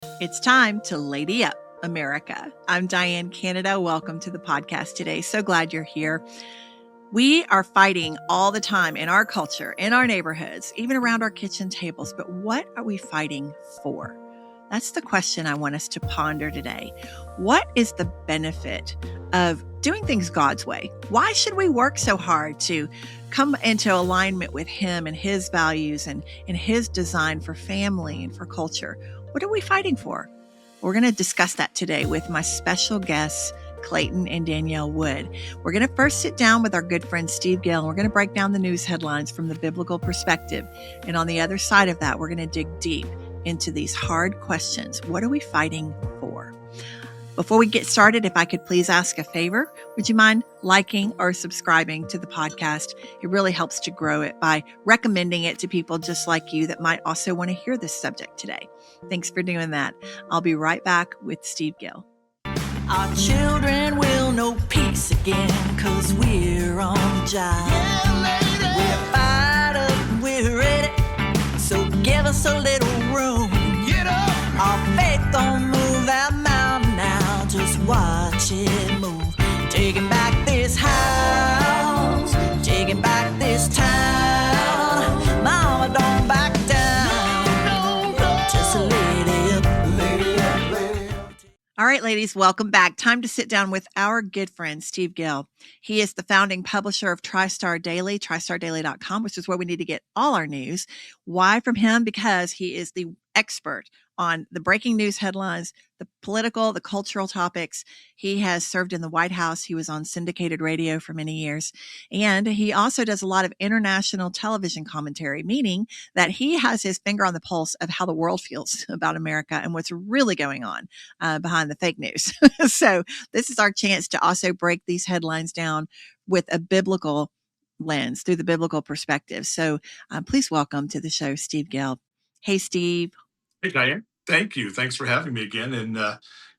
It's time to lady up, America. I'm Diane Canada. Welcome to the podcast today. So glad you're here. We are fighting all the time in our culture, in our neighborhoods, even around our kitchen tables. But what are we fighting for? That's the question I want us to ponder today. What is the benefit of doing things God's way? Why should we work so hard to come into alignment with Him and His values and His design for family and for culture? What are we fighting for? We're going to discuss that today with my special guests, Clayton and Danielle Wood. We're going to first sit down with our good friend Steve Gill, and we're going to break down the news headlines from the biblical perspective. And on the other side of that, we're going to dig deep into these hard questions. What are we fighting for? Before we get started, if I could please ask a favor, would you mind liking or subscribing to the podcast? It really helps to grow it by recommending it to people just like you that might also want to hear this subject today. Thanks for doing that. I'll be right back with Steve Gill. Our children will know peace again, 'cause we're on the job. Yeah, we're fired up and we're ready, so give us a little room. Get up. Our faith don't move that mountain now, just watch it move. Taking back this house, taking back this town. Mama, don't back down. Just a lady up, lady up, lady up. All right, ladies, welcome back. Time to sit down with our good friend, Steve Gill. He is the founding publisher of Tristar Daily, tristardaily.com, which is where we need to get all our news. Why from him? Because he is the expert on the breaking news headlines, the political, the cultural topics. He has served in the White House. He was on syndicated radio for many years. And he also does a lot of international television commentary, meaning that he has his finger on the pulse of how the world feels about America and what's really going on behind the fake news. So this is our chance to also break these headlines down with a biblical lens, through the biblical perspective. So please welcome to the show, Steve Gill. Hey, Steve. Hey, Diane. Thank you. Thanks for having me again. And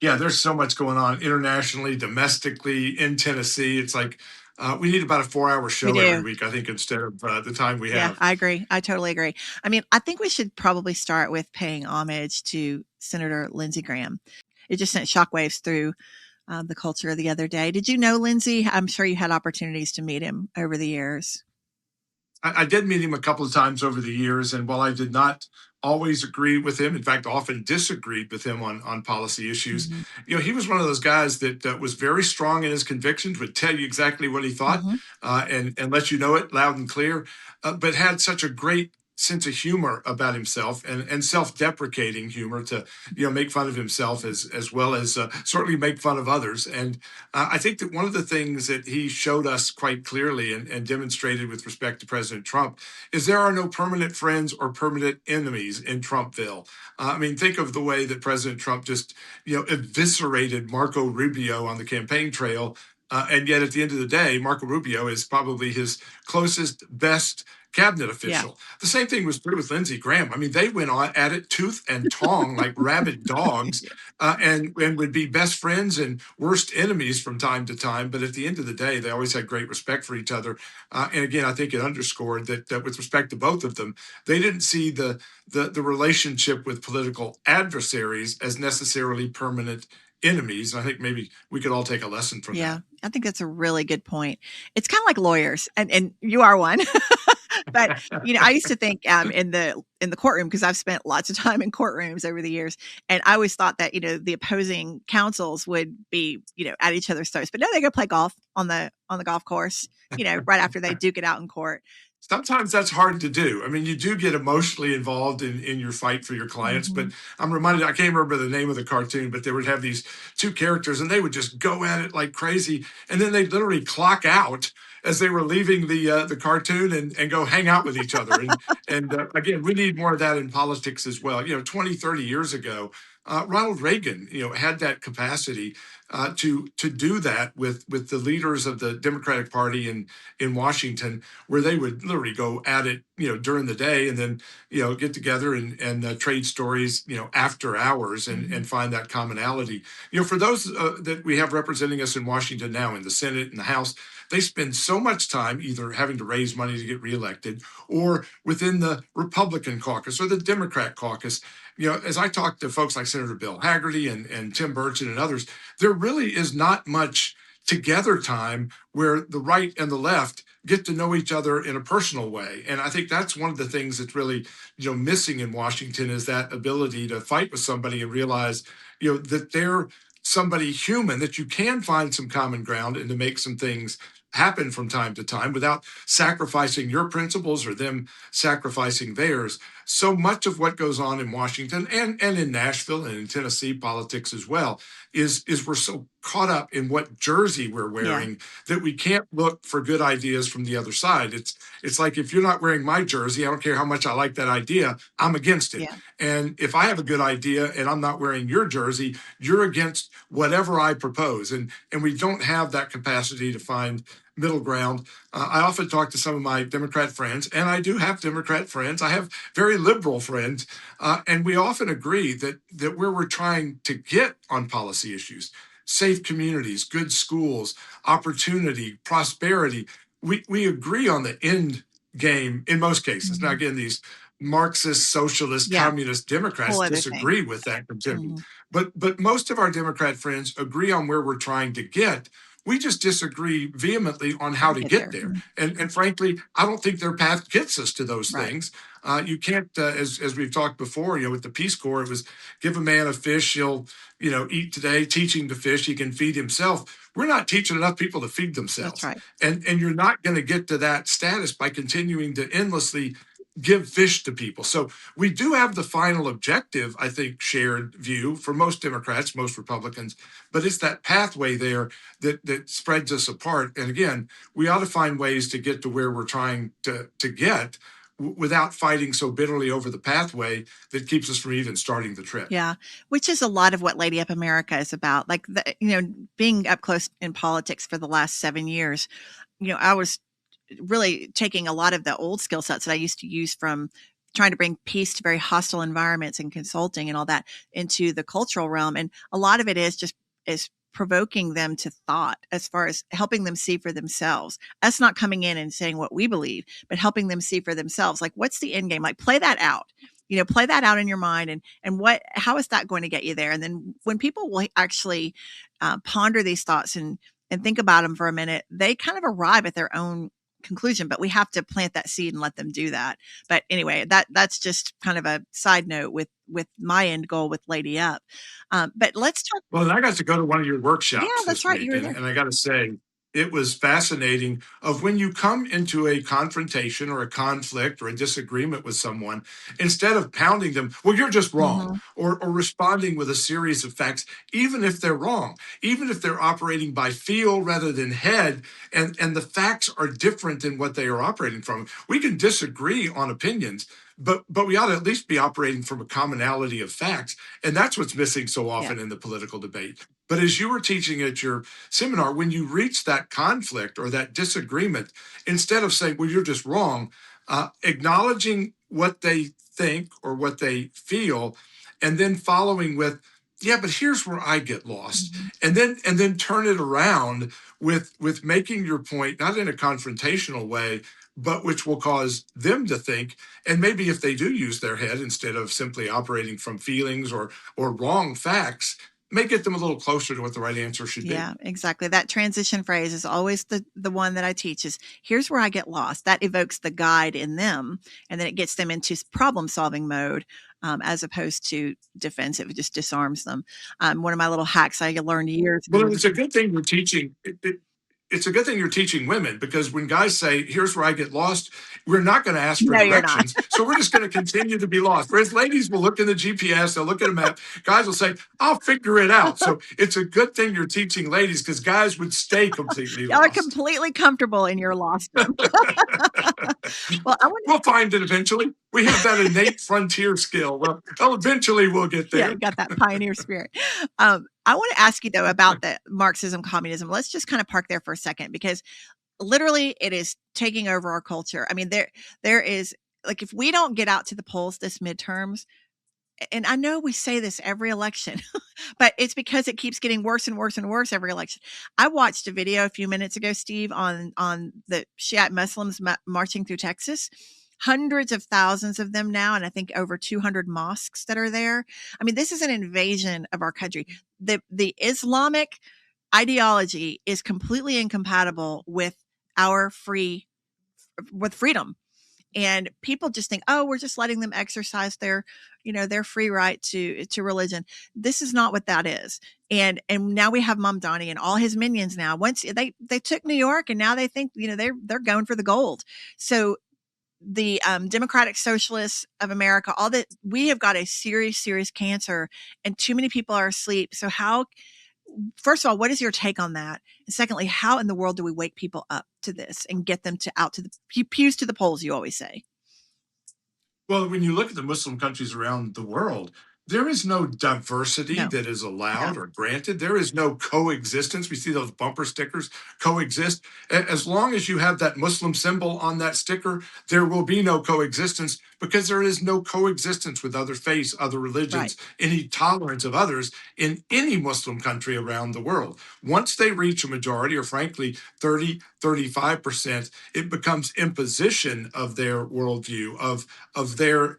yeah, there's so much going on internationally, domestically, in Tennessee. It's like we need about a 4-hour show every week, I think, instead of the time we have. Yeah, I agree. I totally agree. I mean, I think we should probably start with paying homage to Senator Lindsey Graham. It just sent shockwaves through the culture the other day. Did you know Lindsey? I'm sure you had opportunities to meet him over the years. I did meet him a couple of times over the years, and while I did not always agree with him, in fact, often disagreed with him on policy issues, he was one of those guys that was very strong in his convictions, would tell you exactly what he thought, and let you know it loud and clear, but had such a great sense of humor about himself and self-deprecating humor to make fun of himself as well as certainly make fun of others. And I think that one of the things that he showed us quite clearly and demonstrated with respect to President Trump is there are no permanent friends or permanent enemies in Trumpville. I mean, think of the way that President Trump just eviscerated Marco Rubio on the campaign trail. And yet at the end of the day, Marco Rubio is probably his closest, best cabinet official. Yeah. The same thing was true with Lindsey Graham. I mean, they went on at it tooth and tongue like rabid dogs, and would be best friends and worst enemies from time to time. But at the end of the day, they always had great respect for each other. And again, I think it underscored that with respect to both of them, they didn't see the relationship with political adversaries as necessarily permanent enemies. And I think maybe we could all take a lesson from that. Yeah, I think that's a really good point. It's kind of like lawyers, and you are one. But I used to think in the courtroom, because I've spent lots of time in courtrooms over the years, and I always thought that the opposing counsels would be at each other's throats. But no, they go play golf on the golf course. Right after they duke it out in court. Sometimes that's hard to do. I mean, you do get emotionally involved in your fight for your clients, but I'm reminded, I can't remember the name of the cartoon, but they would have these two characters and they would just go at it like crazy. And then they'd literally clock out as they were leaving the cartoon and go hang out with each other. And again, we need more of that in politics as well. 20, 30 years ago, Ronald Reagan, had that capacity to do that with the leaders of the Democratic Party in Washington, where they would literally go at it, during the day, and then get together and trade stories, after hours and find that commonality. For those that we have representing us in Washington now, in the Senate and the House, they spend so much time either having to raise money to get reelected or within the Republican caucus or the Democrat caucus. As I talk to folks like Senator Bill Hagerty and Tim Burchett and others, there really is not much together time where the right and the left get to know each other in a personal way. And I think that's one of the things that's really, missing in Washington, is that ability to fight with somebody and realize, that they're somebody human, that you can find some common ground and to make some things happen from time to time without sacrificing your principles or them sacrificing theirs. So much of what goes on in Washington and in Nashville and in Tennessee politics as well is we're so caught up in what jersey we're wearing that we can't look for good ideas from the other side. It's like, if you're not wearing my jersey, I don't care how much I like that idea, I'm against it. Yeah. And if I have a good idea and I'm not wearing your jersey, you're against whatever I propose. And we don't have that capacity to find middle ground. I often talk to some of my Democrat friends, and I do have Democrat friends. I have very liberal friends, and we often agree that where we're trying to get on policy issues, safe communities, good schools, opportunity, prosperity, we agree on the end game in most cases. Now, again, these Marxist, socialist, communist Democrats disagree with that completely. But most of our Democrat friends agree on where we're trying to get. We just disagree vehemently on how to get there. And frankly, I don't think their path gets us to those things. You can't, as we've talked before, with the Peace Corps, it was give a man a fish, he'll, eat today, teach him to fish, he can feed himself. We're not teaching enough people to feed themselves. That's right. And you're not going to get to that status by continuing to endlessly give fish to people. So we do have the final objective, I think, shared view for most Democrats, most Republicans, but it's that pathway there that spreads us apart. And again, we ought to find ways to get to where we're trying to get without fighting so bitterly over the pathway that keeps us from even starting the trip. Yeah, which is a lot of what Lady Up America is about. Like, being up close in politics for the last 7 years, I was really taking a lot of the old skill sets that I used to use from trying to bring peace to very hostile environments and consulting and all that into the cultural realm. And a lot of it is provoking them to thought, as far as helping them see for themselves. Us not coming in and saying what we believe, but helping them see for themselves. Like, what's the end game? Like, play that out. Play that out in your mind, and how is that going to get you there? And then when people will actually ponder these thoughts and think about them for a minute, they kind of arrive at their own conclusion, but we have to plant that seed and let them do that. But anyway, that's just kind of a side note with my end goal with Lady Up. But let's talk. Well, I got to go to one of your workshops. Yeah, that's right. You were there. And I got to say, it was fascinating of when you come into a confrontation or a conflict or a disagreement with someone, instead of pounding them, well, you're just wrong, or responding with a series of facts, even if they're wrong, even if they're operating by feel rather than head, and the facts are different than what they are operating from. We can disagree on opinions, but we ought to at least be operating from a commonality of facts. And that's what's missing so often in the political debate. But as you were teaching at your seminar, when you reach that conflict or that disagreement, instead of saying, well, you're just wrong, acknowledging what they think or what they feel, and then following with, yeah, but here's where I get lost. And then turn it around with making your point, not in a confrontational way, but which will cause them to think. And maybe if they do use their head instead of simply operating from feelings or wrong facts, may get them a little closer to what the right answer should be. Yeah, exactly. That transition phrase is always the one that I teach is, here's where I get lost. That evokes the guide in them, and then it gets them into problem solving mode, as opposed to defensive. It just disarms them. One of my little hacks I learned years ago. Well, it's a good thing you're teaching. It's a good thing you're teaching women, because when guys say, here's where I get lost, we're not going to ask for directions. So we're just going to continue to be lost. Whereas ladies will look in the GPS, they'll look at a map. Guys will say, I'll figure it out. So it's a good thing you're teaching ladies, because guys would stay completely lost. Y'all are completely comfortable in your lost. Well, we'll find it eventually. We have that innate frontier skill. Well, eventually we'll get there. Yeah, you got that pioneer spirit. I want to ask you, though, about the Marxism, communism. Let's just kind of park there for a second, because literally it is taking over our culture. I mean, there is, like, if we don't get out to the polls this midterms, and I know we say this every election, but it's because it keeps getting worse and worse and worse every election. I watched a video a few minutes ago, Steve, on the Shiite Muslims marching through Texas. Hundreds of thousands of them now, and I think over 200 mosques that are there. I mean, this is an invasion of our country. The Islamic ideology is completely incompatible with our freedom. And people just think, oh, we're just letting them exercise their free right to religion. This is not what that is. And now we have Mamdani and all his minions. Now, once they took New York, and now they think they're going for the gold. So the Democratic Socialists of America, all that, we have got a serious cancer, and too many people are asleep. So how? First of all, what is your take on that? And secondly, how in the world do we wake people up to this and get them out to the pews to the polls, you always say? Well, when you look at the Muslim countries around the world, there is no diversity No. that is Yeah. allowed or granted. There is no coexistence. We see those bumper stickers, coexist. As long as you have that Muslim symbol on that sticker, there will be no coexistence, because there is no coexistence with other faiths, other Right. religions, any tolerance of others in any Muslim country around the world. Once they reach a majority, or frankly, 30, 35%, it becomes imposition of their worldview, of their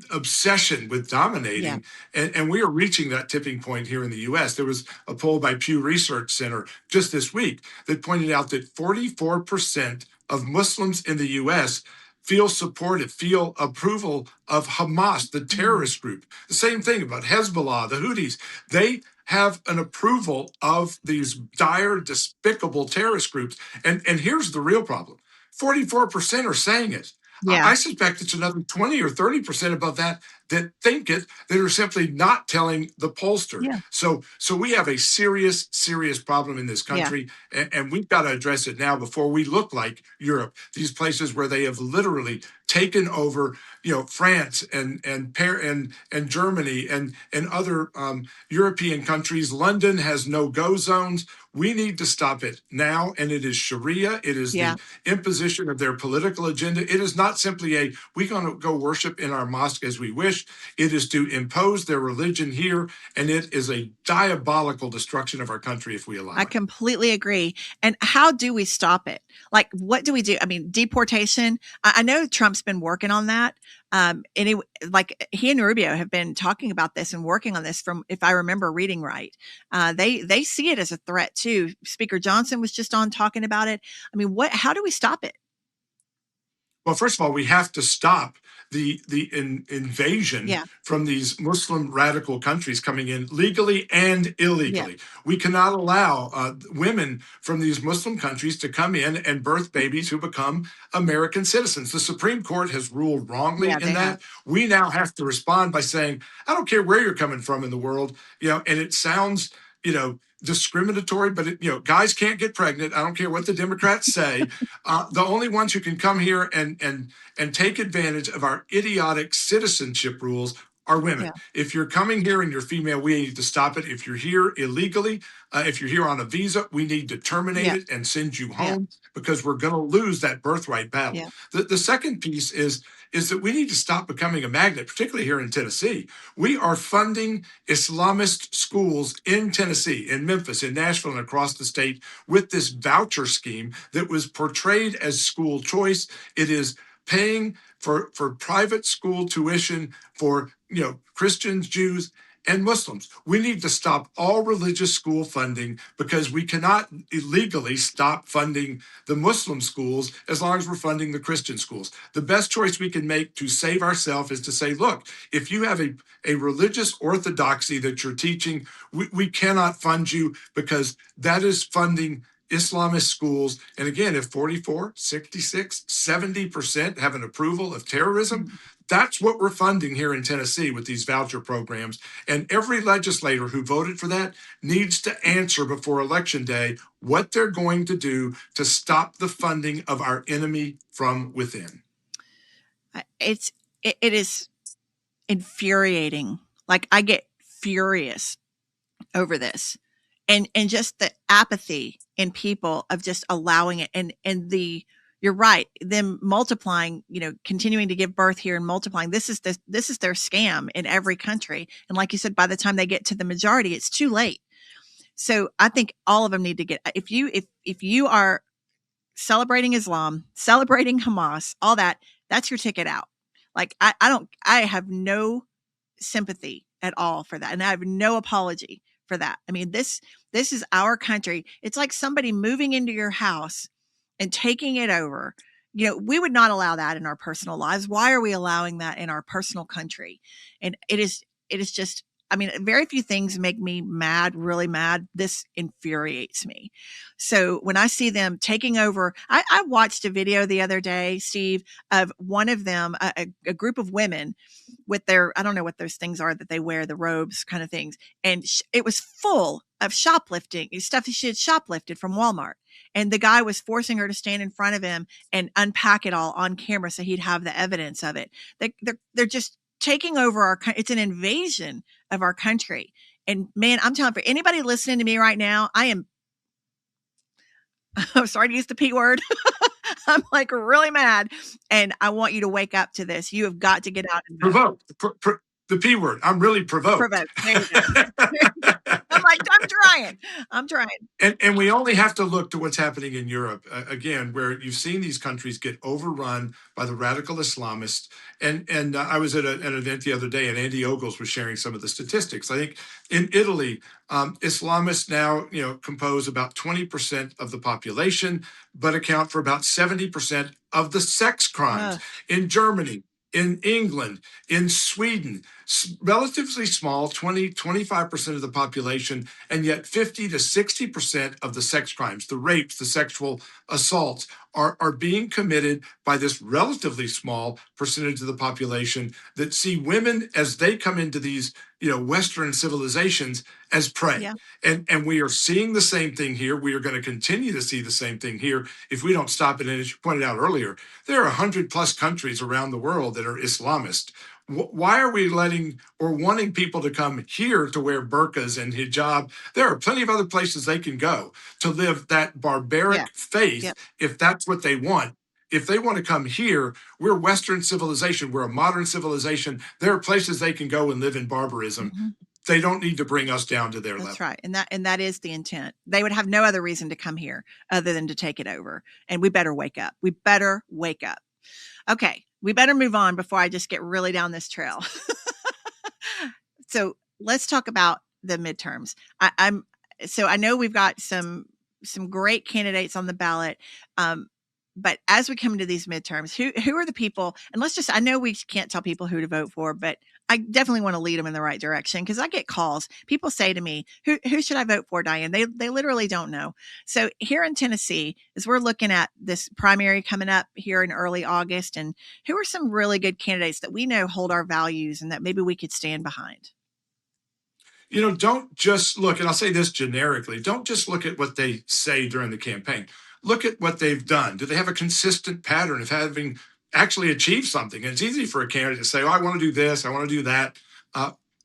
obsession with Yeah. dominating. And we are reaching that tipping point here in the US. There was a poll by Pew Research Center just this week that pointed out that 44% of Muslims in the US feel supportive, feel approval of Hamas, the terrorist group. The same thing about Hezbollah, the Houthis. They have an approval of these dire, despicable terrorist groups. And here's the real problem: 44% are saying it. Yeah. I suspect it's another 20 or 30% above that think it, that are simply not telling the pollster. Yeah. So we have a serious problem in this Yeah. country, and we've got to address it now before we look like Europe. These places where they have literally taken over, France and Germany and other European countries. London has no-go zones. We need to stop it now, and it is Sharia. It is Yeah. the imposition of their political agenda. It is not simply we're going to go worship in our mosque as we wish. It is to impose their religion here, and it is a diabolical destruction of our country if we allow I it. completely agree. And how do we stop it? Like, what do we do? I mean, deportation. I know Trump's been working on that. And he and Rubio have been talking about this and working on this, from, if I remember reading right. They see it as a threat too. Speaker Johnson was just on talking about it. I mean, how do we stop it? Well, first of all, we have to stop the invasion Yeah. from these Muslim radical countries coming in legally and illegally. Yeah. We cannot allow women from these Muslim countries to come in and birth babies who become American citizens. The Supreme Court has ruled wrongly Yeah, in they have. that. We now have to respond by saying, I don't care where you're coming from in the world, and it sounds, discriminatory, but guys can't get pregnant. I don't care what the Democrats say. The only ones who can come here and take advantage of our idiotic citizenship rules are women. Yeah. If you're coming here and you're female, we need to stop it. If you're here illegally, if you're here on a visa, we need to terminate Yeah. it and send you Yeah. home, because we're going to lose that birthright battle. Yeah. The second piece is that we need to stop becoming a magnet, particularly here in Tennessee. We are funding Islamist schools in Tennessee, in Memphis, in Nashville, and across the state with this voucher scheme that was portrayed as school choice. It is paying for private school tuition for Christians, Jews, and Muslims. We need to stop all religious school funding, because we cannot illegally stop funding the Muslim schools as long as we're funding the Christian schools. The best choice we can make to save ourselves is to say, look, if you have a religious orthodoxy that you're teaching, we cannot fund you, because that is funding Islamist schools. And again, if 44, 66, 70% have an approval of terrorism, that's what we're funding here in Tennessee with these voucher programs. And every legislator who voted for that needs to answer before Election Day what they're going to do to stop the funding of our enemy from within. It is infuriating. Like, I get furious over this, and just the apathy in people of just allowing it, and you're right. Them multiplying, continuing to give birth here and multiplying. This is their scam in every country. And like you said, by the time they get to the majority, it's too late. So I think all of them need to get, if you are celebrating Islam, celebrating Hamas, all that, that's your ticket out. Like I have no sympathy at all for that. And I have no apology for that. I mean, this is our country. It's like somebody moving into your house and taking it over. We would not allow that in our personal lives. Why are we allowing that in our personal country? And it is just, I mean, very few things make me mad, really mad. This infuriates me. So when I see them taking over, I watched a video the other day, Steve, of one of them, a group of women with their, I don't know what those things are that they wear, the robes kind of things. And it was full of shoplifting, stuff that she had shoplifted from Walmart. And the guy was forcing her to stand in front of him and unpack it all on camera so he'd have the evidence of it. They're just taking over our country. It's an invasion of our country. And man, I'm telling you, for anybody listening to me right now, I'm sorry to use the P word. I'm like really mad. And I want you to wake up to this. You have got to get out and vote. Provoked. The P word. I'm really provoked. Provoked. There you go. I'm like, I'm trying. And we only have to look to what's happening in Europe, again, where you've seen these countries get overrun by the radical Islamists. And I was at an event the other day, and Andy Ogles was sharing some of the statistics. I think in Italy, Islamists now compose about 20% of the population, but account for about 70% of the sex crimes. In Germany, in England, in Sweden, relatively small, 25% of the population, and yet 50 to 60% of the sex crimes, the rapes, the sexual assaults are being committed by this relatively small percentage of the population that see women as they come into these Western civilizations as prey. Yeah. And we are seeing the same thing here. We are going to continue to see the same thing here if we don't stop it. And as you pointed out earlier, there are 100+ countries around the world that are Islamist. Why are we letting or wanting people to come here to wear burqas and hijab? There are plenty of other places they can go to live that barbaric faith if that's what they want. If they want to come here, we're Western civilization. We're a modern civilization. There are places they can go and live in barbarism. Mm-hmm. They don't need to bring us down to their level. That's right. And that is the intent. They would have no other reason to come here other than to take it over. And we better wake up. We better wake up. Okay. We better move on before I just get really down this trail. So let's talk about the midterms. I know we've got some great candidates on the ballot. But as we come into these midterms, who are the people? And I know we can't tell people who to vote for, but I definitely want to lead them in the right direction because I get calls. People say to me, who should I vote for, Diane? They literally don't know. So here in Tennessee, as we're looking at this primary coming up here in early August, and who are some really good candidates that we know hold our values and that maybe we could stand behind? Don't just look, and I'll say this generically, don't just look at what they say during the campaign. Look at what they've done. Do they have a consistent pattern of having actually achieved something? And it's easy for a candidate to say, I want to do this, I want to do that.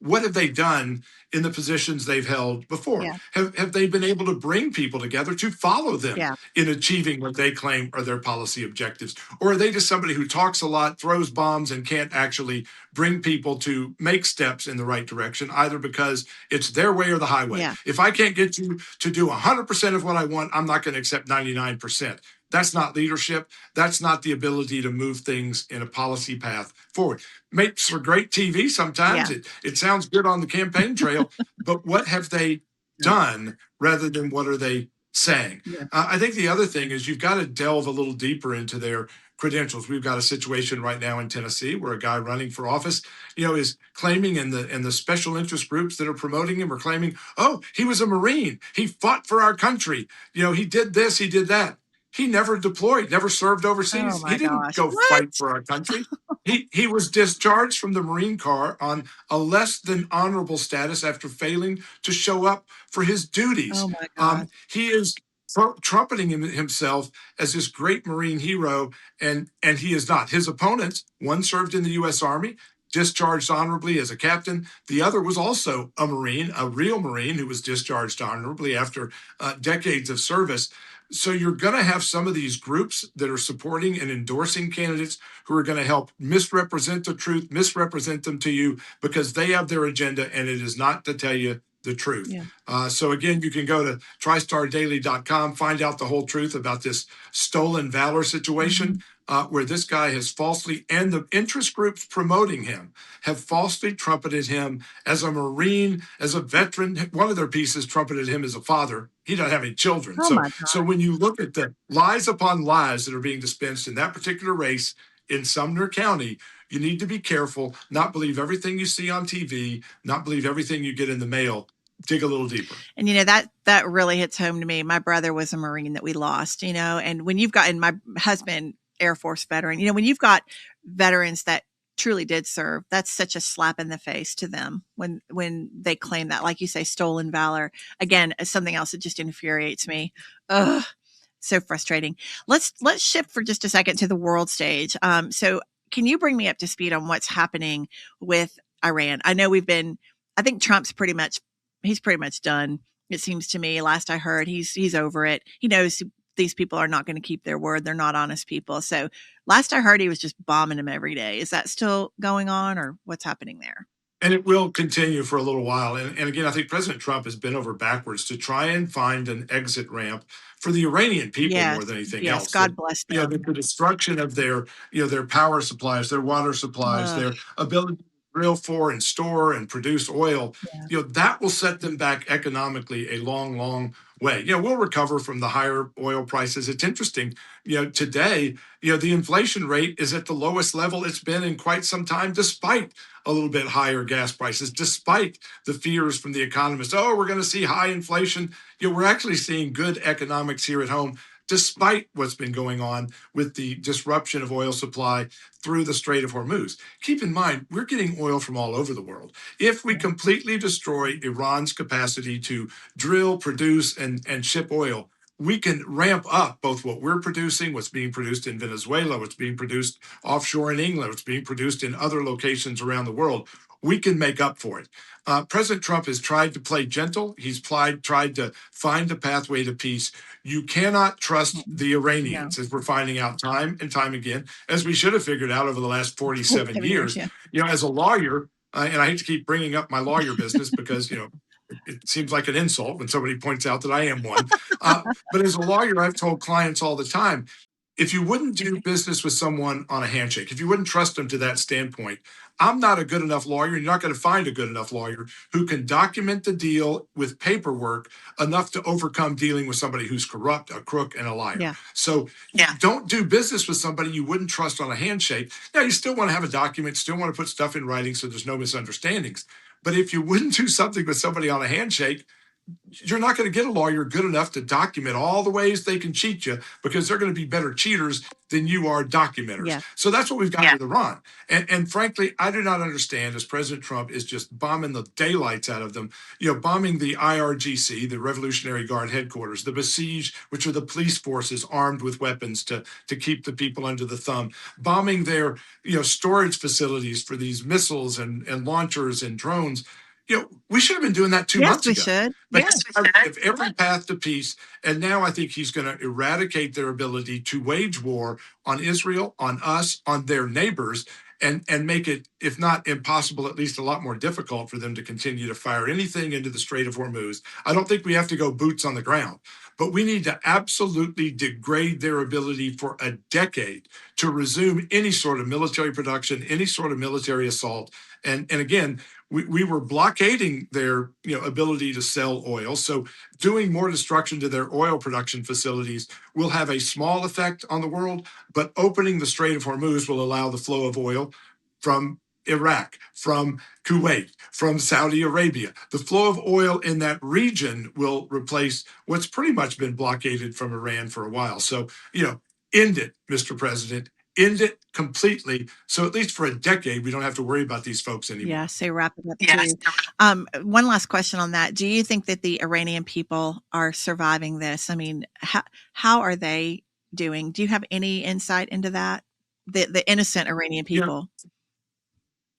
What have they done in the positions they've held before? Yeah. Have they been able to bring people together to follow them in achieving what they claim are their policy objectives? Or are they just somebody who talks a lot, throws bombs, and can't actually bring people to make steps in the right direction, either because it's their way or the highway? Yeah. If I can't get you to do 100% of what I want, I'm not going to accept 99%. That's not leadership. That's not the ability to move things in a policy path forward. Makes for great TV sometimes. Yeah. It sounds good on the campaign trail, but what have they done rather than what are they saying? Yeah. I think the other thing is you've got to delve a little deeper into their credentials. We've got a situation right now in Tennessee where a guy running for office, is claiming in the special interest groups that are promoting him are claiming, oh, he was a Marine. He fought for our country. He did this, he did that. He never deployed, never served overseas. He didn't go fight for our country. He was discharged from the Marine Corps on a less than honorable status after failing to show up for his duties. Oh my God. He is trumpeting himself as this great Marine hero, and he is not. His opponents, one served in the U.S. Army, discharged honorably as a captain. The other was also a Marine, a real Marine who was discharged honorably after decades of service. So you're going to have some of these groups that are supporting and endorsing candidates who are going to help misrepresent the truth, misrepresent them to you because they have their agenda and it is not to tell you the truth. Yeah. So again, you can go to tristardaily.com, find out the whole truth about this stolen valor situation. Where this guy has falsely, and the interest groups promoting him have falsely trumpeted him as a Marine, as a veteran. One of their pieces trumpeted him as a father. He doesn't have any children. Oh my God. So when you look at the lies upon lies that are being dispensed in that particular race in Sumner County, you need to be careful, not believe everything you see on TV, not believe everything you get in the mail. Dig a little deeper. And, that really hits home to me. My brother was a Marine that we lost, and when you've got, and my husband, Air Force veteran, when you've got veterans that truly did serve, that's such a slap in the face to them when they claim that, like you say, stolen valor. Again, something else that just infuriates me. Ugh, so frustrating. Let's shift for just a second to the world stage. So can you bring me up to speed on what's happening with Iran? I know I think Trump's pretty much done. It seems to me, last I heard, he's over it. He knows these people are not going to keep their word. They're not honest people. So last I heard, he was just bombing them every day. Is that still going on, or what's happening there? And it will continue for a little while. And again, I think President Trump has been over backwards to try and find an exit ramp for the Iranian people more than anything else. God bless them. The destruction of their power supplies, their water supplies, their ability to drill for and store and produce oil, that will set them back economically a long, long way. We'll recover from the higher oil prices. It's interesting, today, the inflation rate is at the lowest level it's been in quite some time, despite a little bit higher gas prices, despite the fears from the economists. Oh, we're going to see high inflation. We're actually seeing good economics here at home, despite what's been going on with the disruption of oil supply through the Strait of Hormuz. Keep in mind, we're getting oil from all over the world. If we completely destroy Iran's capacity to drill, produce, and ship oil, we can ramp up both what we're producing, what's being produced in Venezuela, what's being produced offshore in England, what's being produced in other locations around the world. We can make up for it. President Trump has tried to play gentle. He's tried to find a pathway to peace. You cannot trust the Iranians, as we're finding out time and time again, as we should have figured out over the last 47 years. As a lawyer, and I hate to keep bringing up my lawyer business because, it seems like an insult when somebody points out that I am one. But as a lawyer, I've told clients all the time, if you wouldn't do business with someone on a handshake, if you wouldn't trust them to that standpoint, I'm not a good enough lawyer. You're not going to find a good enough lawyer who can document the deal with paperwork enough to overcome dealing with somebody who's corrupt, a crook, and a liar. So don't do business with somebody you wouldn't trust on a handshake. Now, you still want to have a document, still want to put stuff in writing so there's no misunderstandings. But if you wouldn't do something with somebody on a handshake, you're not going to get a lawyer good enough to document all the ways they can cheat you, because they're going to be better cheaters than you are documenters. So that's what we've got with Iran. And frankly, I do not understand, as President Trump is just bombing the daylights out of them, bombing the IRGC, the Revolutionary Guard headquarters, the Besiege, which are the police forces armed with weapons to keep the people under the thumb, bombing their storage facilities for these missiles and launchers and drones. We should have been doing that 2 months ago. Yes, we should. But if every path to peace, and now I think he's going to eradicate their ability to wage war on Israel, on us, on their neighbors, and make it, if not impossible, at least a lot more difficult for them to continue to fire anything into the Strait of Hormuz. I don't think we have to go boots on the ground, but we need to absolutely degrade their ability for a decade to resume any sort of military production, any sort of military assault. And again, we were blockading their ability to sell oil. So doing more destruction to their oil production facilities will have a small effect on the world, but opening the Strait of Hormuz will allow the flow of oil from Iraq, from Kuwait, from Saudi Arabia. The flow of oil in that region will replace what's pretty much been blockaded from Iran for a while. So, end it, Mr. President. End it completely. So at least for a decade, we don't have to worry about these folks anymore. Yeah, say wrap it up too. One last question on that. Do you think that the Iranian people are surviving this? I mean, how are they doing? Do you have any insight into that? The innocent Iranian people?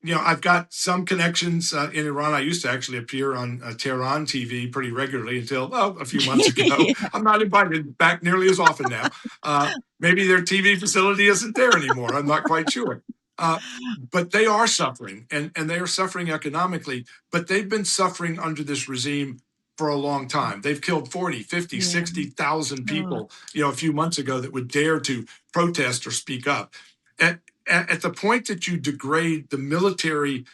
I've got some connections in Iran. I used to actually appear on Tehran TV pretty regularly until, well, a few months ago. Yeah. I'm not invited back nearly as often now. Maybe their TV facility isn't there anymore. I'm not quite sure. But they are suffering, and they are suffering economically, but they've been suffering under this regime for a long time. They've killed 40, 50, Yeah. 60,000 Oh, people, a few months ago that would dare to protest or speak up. At the point that you degrade the military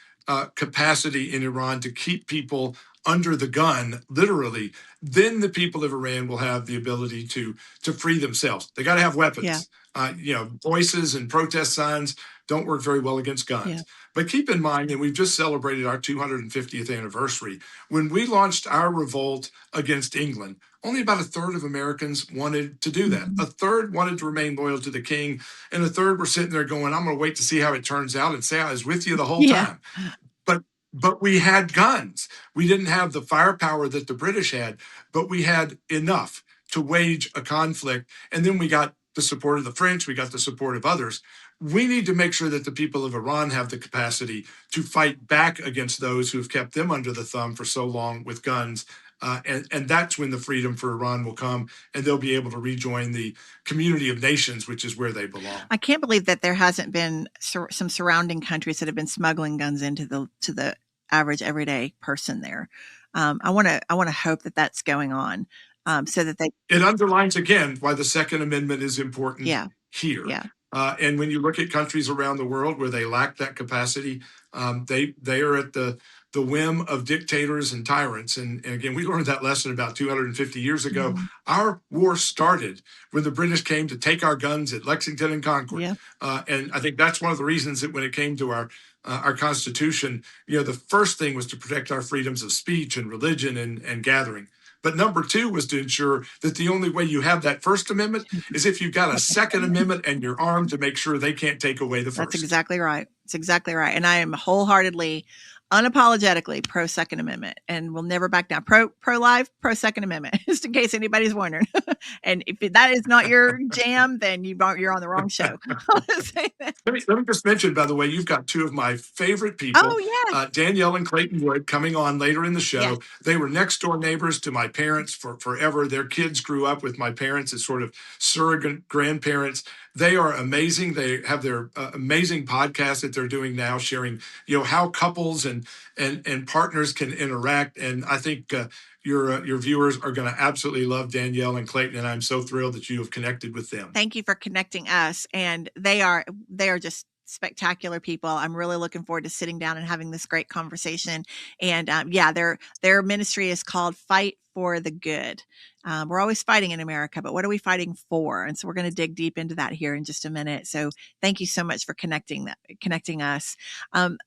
capacity in Iran to keep people under the gun, literally, then the people of Iran will have the ability to free themselves. They got to have yeah. weapons. Voices and protest signs don't work very well against Yeah. guns. But keep in mind, and we've just celebrated our 250th anniversary, when we launched our revolt against England, only about a third of Americans wanted to do that. Mhm. A third wanted to remain loyal to the king, and a third were sitting there going, I'm going to wait to see how it turns out and say I was with you the whole Yeah. time. But we had guns. We didn't have the firepower that the British had, but we had enough to wage a conflict. And then we got the support of the French, we got the support of others. We need to make sure that the people of Iran have the capacity to fight back against those who have kept them under the thumb for so long with guns. And that's when the freedom for Iran will come, and they'll be able to rejoin the community of nations, which is where they belong. I can't believe that there hasn't been some surrounding countries that have been smuggling guns into the average everyday person there. I want to hope that that's going on, so that they. It underlines again why the Second Amendment is important here. Yeah. And when you look at countries around the world where they lack that capacity, they are at the whim of dictators and tyrants. And again, we learned that lesson about 250 years ago. Mm-hmm. Our war started when the British came to take our guns at Lexington and Concord. Yeah. And I think that's one of the reasons that when it came to our Constitution, the first thing was to protect our freedoms of speech and religion and gathering. But number two was to ensure that the only way you have that First Amendment is if you've got a Second Amendment and you're armed to make sure they can't take away the first. That's exactly right. It's exactly right. And I am wholeheartedly, unapologetically pro Second Amendment, and will never back down. Pro life, pro Second Amendment, just in case anybody's wondering. And if that is not your jam, then you're on the wrong show. Let me just mention, by the way, you've got two of my favorite people. Oh, yes. Danielle and Clayton Wood coming on later in the show. Yes. They were next door neighbors to my parents for forever. Their kids grew up with my parents as sort of surrogate grandparents. They are amazing. They have their amazing podcast that they're doing now, sharing, how couples and partners can interact. And I think your viewers are going to absolutely love Danielle and Clayton, and I'm so thrilled that you have connected with them. Thank you for connecting us. And they are just spectacular people. I'm really looking forward to sitting down and having this great conversation. And their ministry is called Fight for the Good. We're always fighting in America, but what are we fighting for? And so we're going to dig deep into that here in just a minute. So thank you so much for connecting us.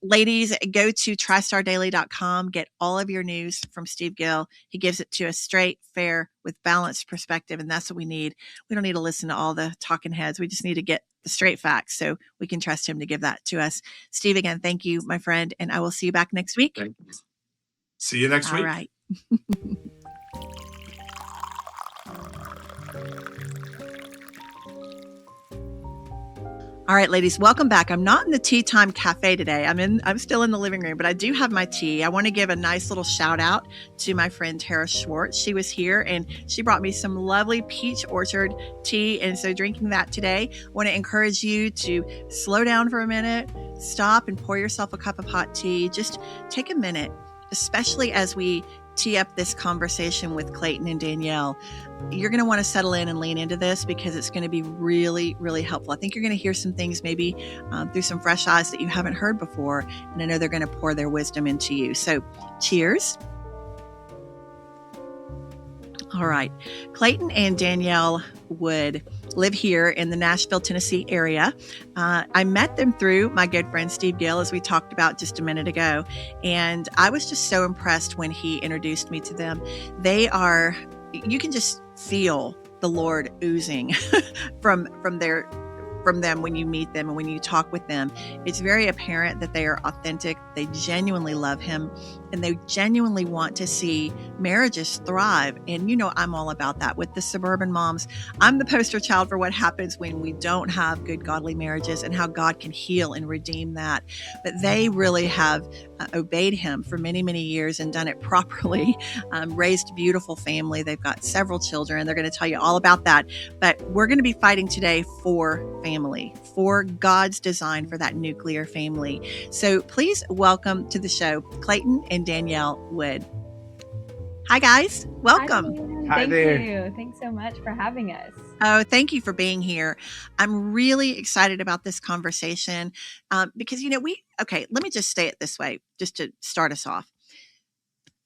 Ladies, go to TristarDaily.com. Get all of your news from Steve Gill. He gives it to us straight, fair, with balanced perspective. And that's what we need. We don't need to listen to all the talking heads. We just need to get the straight facts, so we can trust him to give that to us. Steve, again, thank you, my friend. And I will see you back next week. Thank you. See you next week. All right. All right, ladies, welcome back. I'm not in the Tea Time Cafe today. I'm still in the living room, but I do have my tea. I want to give a nice little shout out to my friend Tara Schwartz. She was here and she brought me some lovely peach orchard tea. And so drinking that today, I want to encourage you to slow down for a minute, stop and pour yourself a cup of hot tea. Just take a minute, especially as we tee up this conversation with Clayton and Danielle. You're going to want to settle in and lean into this because it's going to be really, really helpful. I think you're going to hear some things maybe through some fresh eyes that you haven't heard before. And I know they're going to pour their wisdom into you. So cheers. All right. Clayton and Danielle Wood live here in the Nashville, Tennessee area. I met them through my good friend Steve Gill, as we talked about just a minute ago. And I was just so impressed when he introduced me to them. You can just feel the Lord oozing from them when you meet them and when you talk with them. It's very apparent that they are authentic. They genuinely love him and they genuinely want to see marriages thrive. And I'm all about that with the suburban moms. I'm the poster child for what happens when we don't have good godly marriages and how God can heal and redeem that. But they really have obeyed him for many, many years and done it properly, raised a beautiful family. They've got several children. They're going to tell you all about that. But we're going to be fighting today for family, for God's design for that nuclear family. So please welcome to the show, Clayton and Danielle Wood. Hi, guys. Welcome. Hi there. Thank you. Thanks so much for having us. Oh, thank you for being here. I'm really excited about this conversation because, okay, let me just say it this way, just to start us off.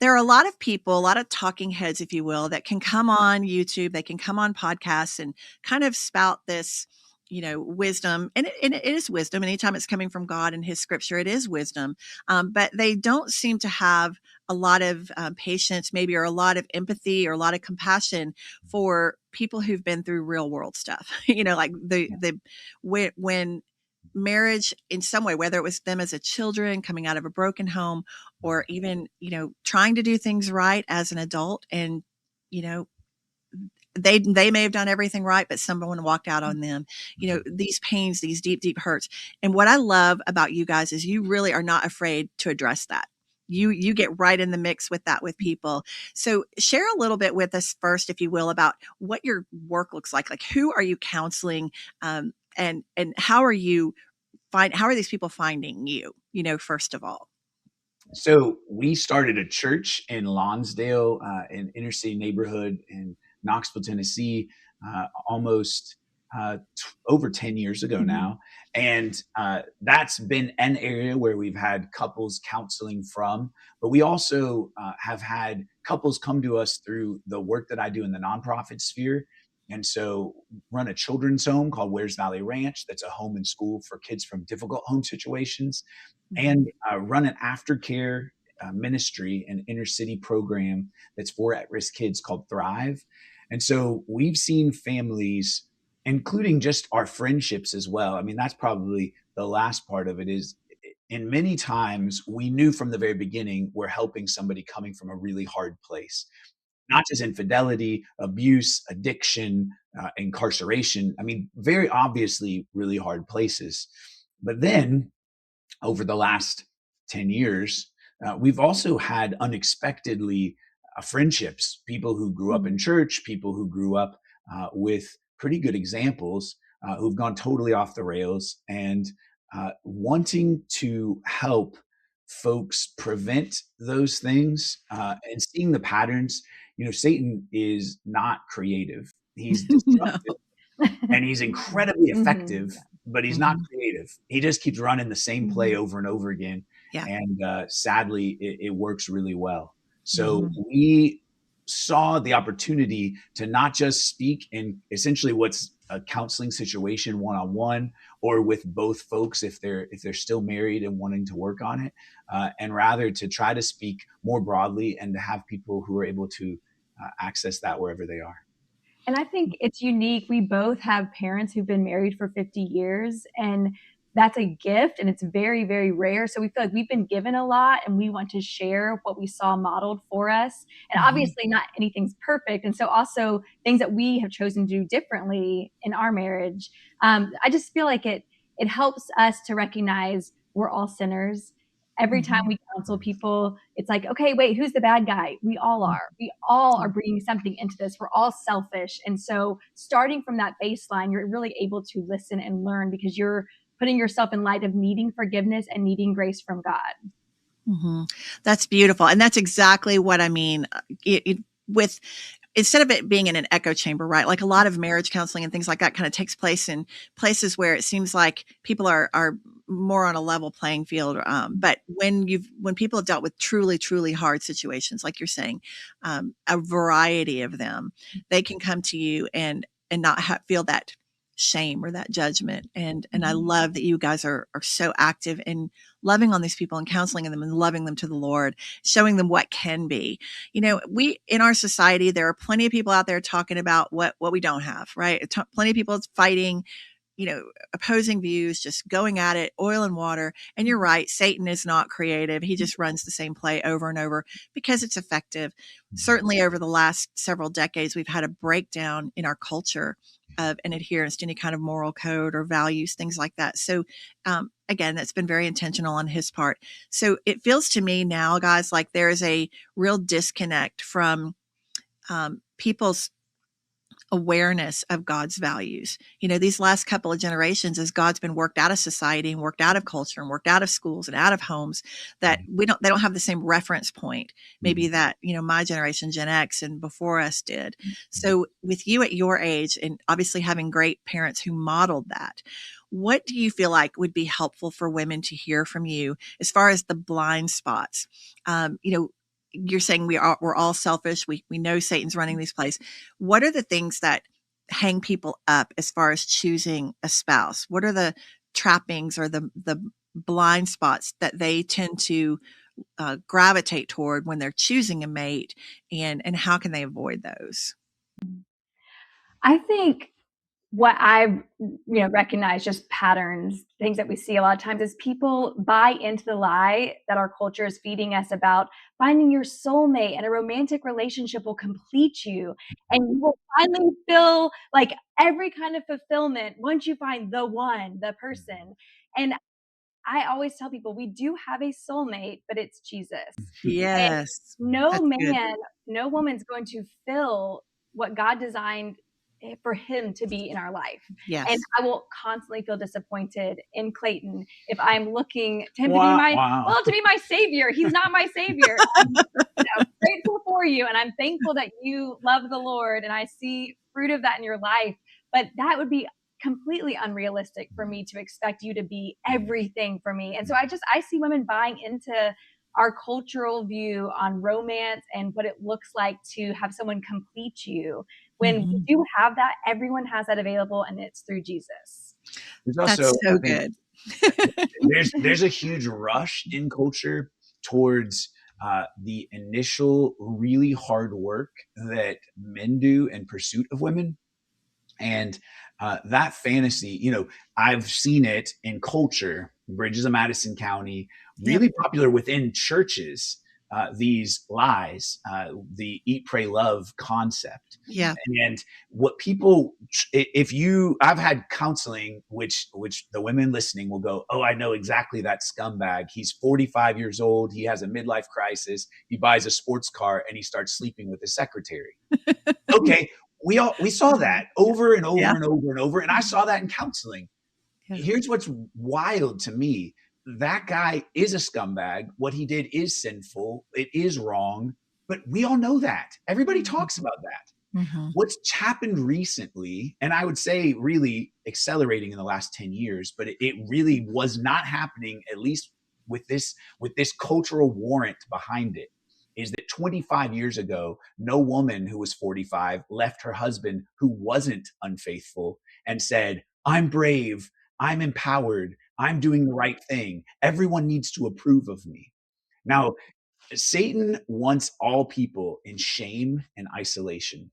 There are a lot of people, a lot of talking heads, if you will, that can come on YouTube, they can come on podcasts and kind of spout this, wisdom. And it is wisdom. Anytime it's coming from God and his scripture, it is wisdom. But they don't seem to have a lot of patience, maybe, or a lot of empathy or a lot of compassion for people who've been through real world stuff. Like when marriage in some way, whether it was them as a children coming out of a broken home or even, trying to do things right as an adult. And, they may have done everything right, but someone walked out on them, these pains, these deep, deep hurts. And what I love about you guys is you really are not afraid to address that. You get right in the mix with that with people. So share a little bit with us first, if you will, about what your work looks like. Like, who are you counseling? And how are these people finding you, first of all? So we started a church in Lonsdale, an inner city neighborhood in Knoxville, Tennessee, almost over 10 years ago now. And that's been an area where we've had couples counseling from, but we also have had couples come to us through the work that I do in the nonprofit sphere. And so run a children's home called Where's Valley Ranch. That's a home and school for kids from difficult home situations, and run an aftercare ministry and inner city program that's for at-risk kids called Thrive. And so we've seen families, including just our friendships as well. I mean, that's probably the last part of it is, in many times we knew from the very beginning we're helping somebody coming from a really hard place, not just infidelity, abuse, addiction, incarceration. I mean, very obviously really hard places. But then over the last 10 years, we've also had unexpectedly friendships, people who grew up in church, people who grew up with pretty good examples, who've gone totally off the rails, and wanting to help folks prevent those things and seeing the patterns. Satan is not creative. He's destructive. And he's incredibly effective, but he's not creative. He just keeps running the same play over and over again. Yeah. And sadly, it works really well. So we saw the opportunity to not just speak in essentially what's a counseling situation one-on-one, or with both folks if they're still married and wanting to work on it, and rather to try to speak more broadly and to have people who are able to access that wherever they are. And I think it's unique. We both have parents who've been married for 50 years, and that's a gift, and it's very, very rare. So we feel like we've been given a lot, and we want to share what we saw modeled for us. And obviously not anything's perfect. And so also things that we have chosen to do differently in our marriage. I just feel like it helps us to recognize we're all sinners. Every time we counsel people, it's like, okay, wait, who's the bad guy? We all are. We all are bringing something into this. We're all selfish. And so starting from that baseline, you're really able to listen and learn because you're putting yourself in light of needing forgiveness and needing grace from God. That's beautiful. And that's exactly what I mean with, instead of it being in an echo chamber, right? Like a lot of marriage counseling and things like that kind of takes place in places where it seems like people are more on a level playing field. But when people have dealt with truly, truly hard situations, like you're saying, a variety of them, they can come to you and not feel that shame or that judgment. And I love that you guys are so active in loving on these people and counseling them and loving them to the Lord, showing them what can be. We, in our society, there are plenty of people out there talking about what we don't have, right? Plenty of people fighting opposing views, just going at it, oil and water. And you're right, Satan is not creative. He just runs the same play over and over because it's effective. Certainly over the last several decades, we've had a breakdown in our culture of an adherence to any kind of moral code or values, things like that. So again, that's been very intentional on his part. So it feels to me now, guys, like there is a real disconnect from people's awareness of God's values. These last couple of generations, as God's been worked out of society and worked out of culture and worked out of schools and out of homes, that they don't have the same reference point, maybe that, my generation, Gen X and before us did. So with you at your age and obviously having great parents who modeled that, what do you feel like would be helpful for women to hear from you as far as the blind spots? You're saying we're all selfish. We know Satan's running these plays. What are the things that hang people up as far as choosing a spouse? What are the trappings or the blind spots that they tend to gravitate toward when they're choosing a mate, and how can they avoid those? I think what I've recognized, just patterns, things that we see a lot of times, is people buy into the lie that our culture is feeding us about finding your soulmate and a romantic relationship will complete you and you will finally feel like every kind of fulfillment once you find the one, the person. And I always tell people we do have a soulmate, but it's Jesus. Yes. And no That's good. man, no woman's going to fill what God designed for him to be in our life. Yes. And I will constantly feel disappointed in Clayton if I'm looking to him to be my savior. He's not my savior. I'm grateful for you, and I'm thankful that you love the Lord, and I see fruit of that in your life. But that would be completely unrealistic for me to expect you to be everything for me. And so I see women buying into our cultural view on romance and what it looks like to have someone complete you. When we do have that, everyone has that available, and it's through Jesus. There's also, that's so good. there's a huge rush in culture towards the initial really hard work that men do in pursuit of women. And that fantasy, I've seen it in culture, Bridges of Madison County, really popular within churches, these lies, the eat, pray, love concept. Yeah. And what I've had counseling, which the women listening will go, oh, I know exactly that scumbag. He's 45 years old. He has a midlife crisis. He buys a sports car and he starts sleeping with his secretary. Okay. We saw that over and over and over and over. And I saw that in counseling. Yeah. Here's what's wild to me. That guy is a scumbag. What he did is sinful. It is wrong. But we all know that. Everybody talks about that. Mm-hmm. What's happened recently, and I would say really accelerating in the last 10 years, but it really was not happening, at least with this cultural warrant behind it, is that 25 years ago, no woman who was 45 left her husband who wasn't unfaithful and said, I'm brave, I'm empowered, I'm doing the right thing. Everyone needs to approve of me. Now, Satan wants all people in shame and isolation.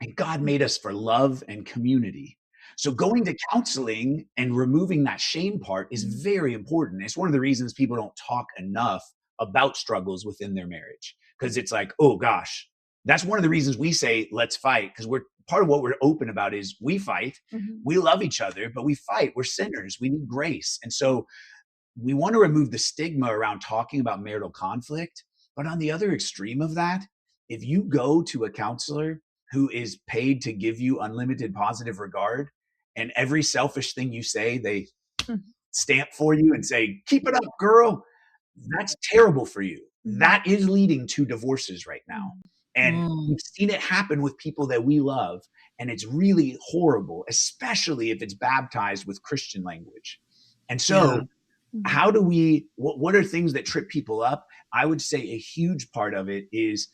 And God made us for love and community. So going to counseling and removing that shame part is very important. It's one of the reasons people don't talk enough about struggles within their marriage, because it's like, oh gosh, that's one of the reasons we say, let's fight. Because part of what we're open about is we fight, we love each other, but we fight, we're sinners, we need grace. And so we want to remove the stigma around talking about marital conflict. But on the other extreme of that, if you go to a counselor who is paid to give you unlimited positive regard, and every selfish thing you say, they stamp for you and say, keep it up, girl, that's terrible for you. That is leading to divorces right now. And we've seen it happen with people that we love. And it's really horrible, especially if it's baptized with Christian language. And so how do what are things that trip people up? I would say a huge part of it is,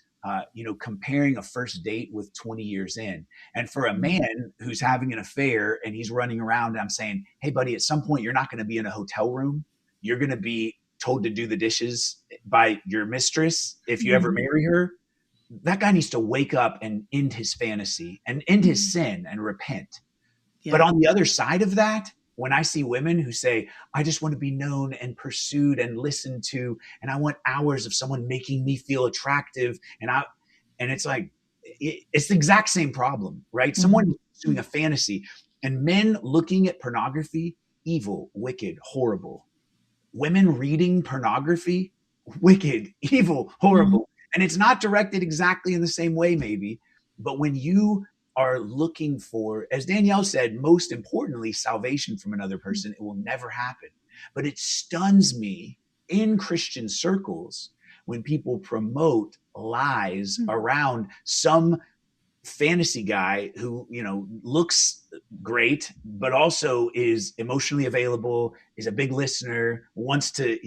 comparing a first date with 20 years in. And for a man who's having an affair and he's running around, I'm saying, hey, buddy, at some point, you're not going to be in a hotel room. You're going to be told to do the dishes by your mistress if you ever marry her. That guy needs to wake up and end his fantasy and end his sin and repent. Yeah. But on the other side of that, when I see women who say, I just want to be known and pursued and listened to, and I want hours of someone making me feel attractive, and it's like, it's the exact same problem, right? Someone is pursuing a fantasy, and men looking at pornography, evil, wicked, horrible. Women reading pornography, wicked, evil, horrible. And it's not directed exactly in the same way, maybe, but when you are looking for, as Danielle said, most importantly, salvation from another person, it will never happen. But it stuns me in Christian circles when people promote lies around some fantasy guy who, looks great, but also is emotionally available, is a big listener, wants to,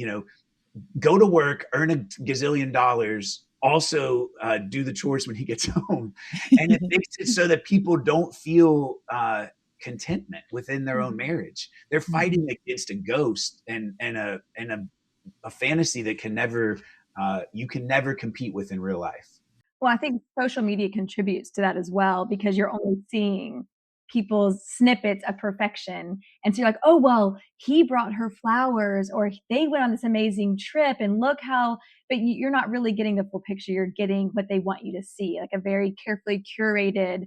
go to work, earn a gazillion dollars, also do the chores when he gets home. And it makes it so that people don't feel contentment within their own marriage. They're fighting against a ghost and a fantasy that can never you can never compete with in real life. Well, I think social media contributes to that as well, because you're only seeing people's snippets of perfection. And so you're like, oh, well, he brought her flowers, or they went on this amazing trip, and look how, but you're not really getting the full picture. You're getting what they want you to see, like a very carefully curated,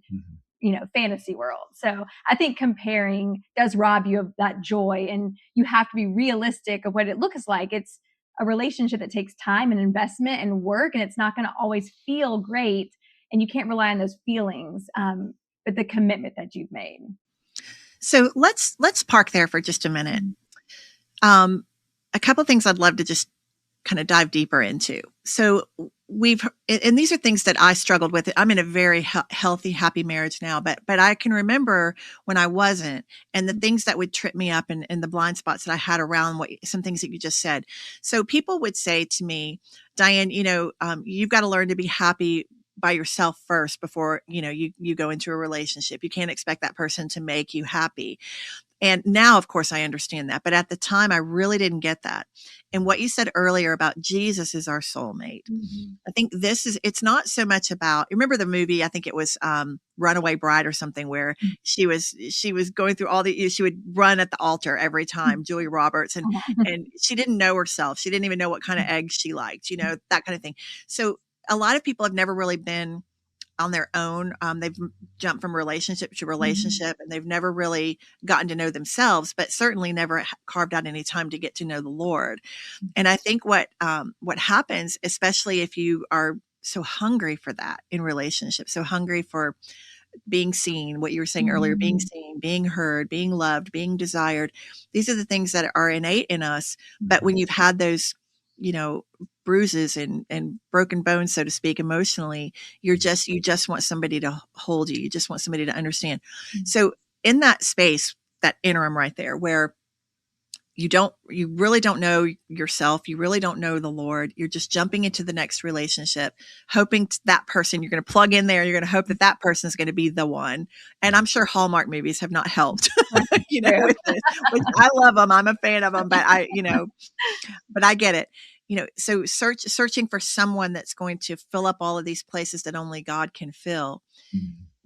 fantasy world. So I think comparing does rob you of that joy, and you have to be realistic of what it looks like. It's a relationship that takes time and investment and work, and it's not going to always feel great, and you can't rely on those feelings, but the commitment that you've made. So let's park there for just a minute. A couple of things I'd love to just kind of dive deeper into. So and these are things that I struggled with. I'm in a very healthy, happy marriage now, but I can remember when I wasn't, and the things that would trip me up, and the blind spots that I had around some things that you just said. So people would say to me, Diane, you've got to learn to be happy by yourself first before, you go into a relationship. You can't expect that person to make you happy. And now, of course, I understand that. But at the time, I really didn't get that. And what you said earlier about Jesus is our soulmate. I think it's not so much about, remember the movie, I think it was Runaway Bride or something, where she was going through she would run at the altar every time, Julia Roberts, and she didn't know herself. She didn't even know what kind of eggs she liked, that kind of thing. So a lot of people have never really been on their own. They've jumped from relationship to relationship, and they've never really gotten to know themselves, but certainly never carved out any time to get to know the Lord. And I think what happens, especially if you are so hungry for that in relationships, so hungry for being seen, what you were saying earlier, being seen, being heard, being loved, being desired. These are the things that are innate in us. But when you've had those, bruises and broken bones, so to speak, emotionally, you just want somebody to hold you. You just want somebody to understand. So in that space, that interim right there, where you really don't know yourself, you really don't know the Lord, you're just jumping into the next relationship, hoping that person you're going to plug in there, you're going to hope that person is going to be the one. And I'm sure Hallmark movies have not helped, with this, which I love them. I'm a fan of them, but but I get it. So searching for someone that's going to fill up all of these places that only God can fill.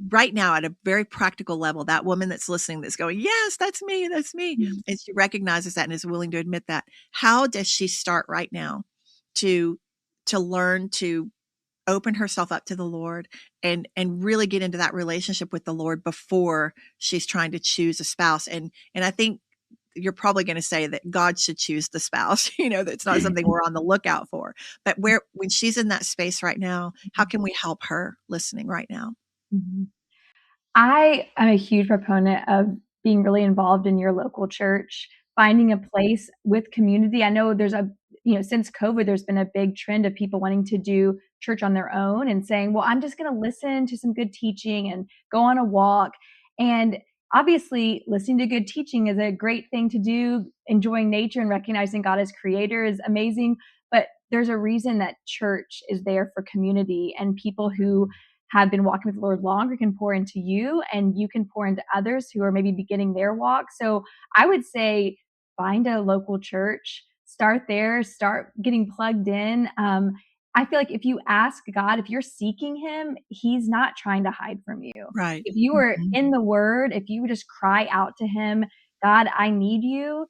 Right now, at a very practical level, that woman that's listening, that's going, yes, that's me, and she recognizes that and is willing to admit that. How does she start right now to learn to open herself up to the Lord and really get into that relationship with the Lord before she's trying to choose a spouse? And I think you're probably going to say that God should choose the spouse, that's not something we're on the lookout for. But when she's in that space right now, how can we help her listening right now? I am a huge proponent of being really involved in your local church, finding a place with community. I know there's since COVID, there's been a big trend of people wanting to do church on their own and saying, well, I'm just going to listen to some good teaching and go on a walk. And obviously, listening to good teaching is a great thing to do. Enjoying nature and recognizing God as creator is amazing. But there's a reason that church is there for community, and people who have been walking with the Lord longer can pour into you, and you can pour into others who are maybe beginning their walk. So I would say find a local church, start there, start getting plugged in. I feel like if you ask God, if you're seeking him, he's not trying to hide from you. Right. If you are in the word, if you just cry out to him, God, I need you.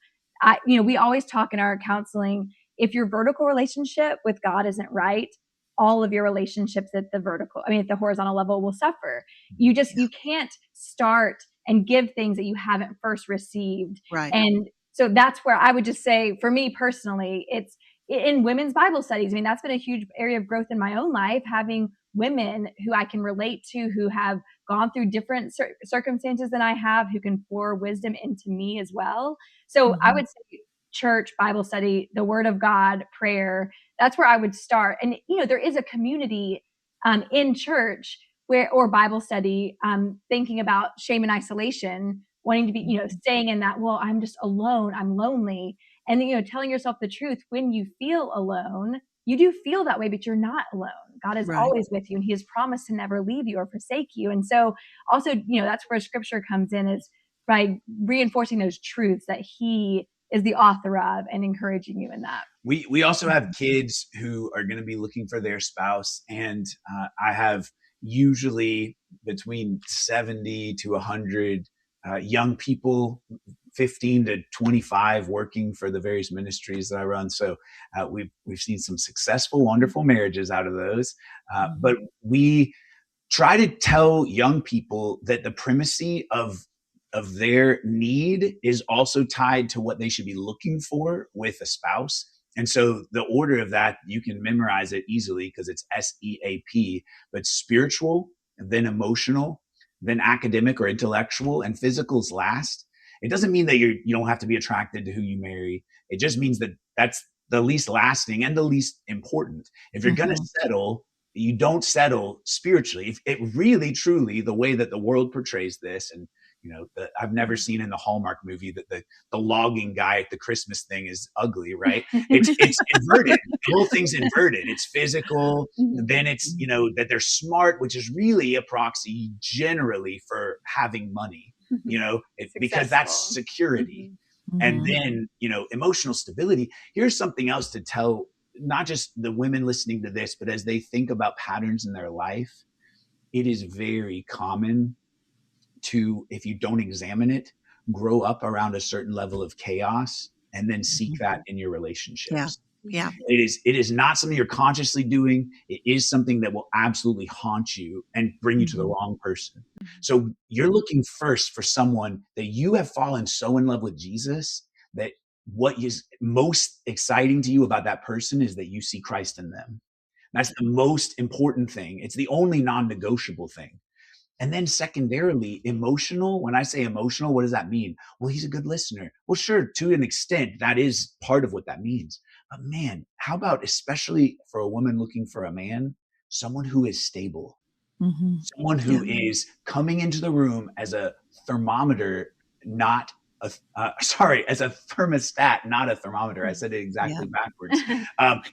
We always talk in our counseling, if your vertical relationship with God isn't right, all of your relationships at the horizontal level will suffer. You can't start and give things that you haven't first received. Right. And so that's where I would just say, for me personally, it's in women's Bible studies. I mean, that's been a huge area of growth in my own life, having women who I can relate to, who have gone through different circumstances than I have, who can pour wisdom into me as well. So I would say church, Bible study, the word of God, prayer, that's where I would start. And, there is a community in church or Bible study, thinking about shame and isolation, wanting to be, staying in that, well, I'm just alone, I'm lonely. And, telling yourself the truth, when you feel alone, you do feel that way, but you're not alone. God is always with you, and he has promised to never leave you or forsake you. And so also, that's where scripture comes in, is by reinforcing those truths that he is the author of and encouraging you in that. We also have kids who are going to be looking for their spouse. And I have usually between 70 to 100 young people, 15 to 25, working for the various ministries that I run. So we've seen some successful, wonderful marriages out of those. But we try to tell young people that the primacy of their need is also tied to what they should be looking for with a spouse. And so the order of that, you can memorize it easily because it's SEAP, but spiritual, then emotional, then academic or intellectual, and physical's last. It doesn't mean that you don't have to be attracted to who you marry. It just means that that's the least lasting and the least important. If you're going to settle, you don't settle spiritually. If it really, truly, the way that the world portrays this, and I've never seen in the Hallmark movie that the logging guy at the Christmas thing is ugly, right? It's inverted. The whole thing's inverted. It's physical. Then it's, that they're smart, which is really a proxy generally for having money, because that's security. And then, emotional stability. Here's something else to tell, not just the women listening to this, but as they think about patterns in their life, it is very common to, if you don't examine it, grow up around a certain level of chaos and then seek that in your relationships. Yeah. It is not something you're consciously doing. It is something that will absolutely haunt you and bring you to the wrong person. So you're looking first for someone that you have fallen so in love with Jesus that what is most exciting to you about that person is that you see Christ in them. That's the most important thing. It's the only non-negotiable thing. And then secondarily, emotional. When I say emotional, what does that mean? Well, he's a good listener. Well, sure, to an extent, that is part of what that means. But man, how about, especially for a woman looking for a man, someone who is stable, someone who is coming into the room as a thermometer, not as a thermostat, not a thermometer. I said it exactly backwards.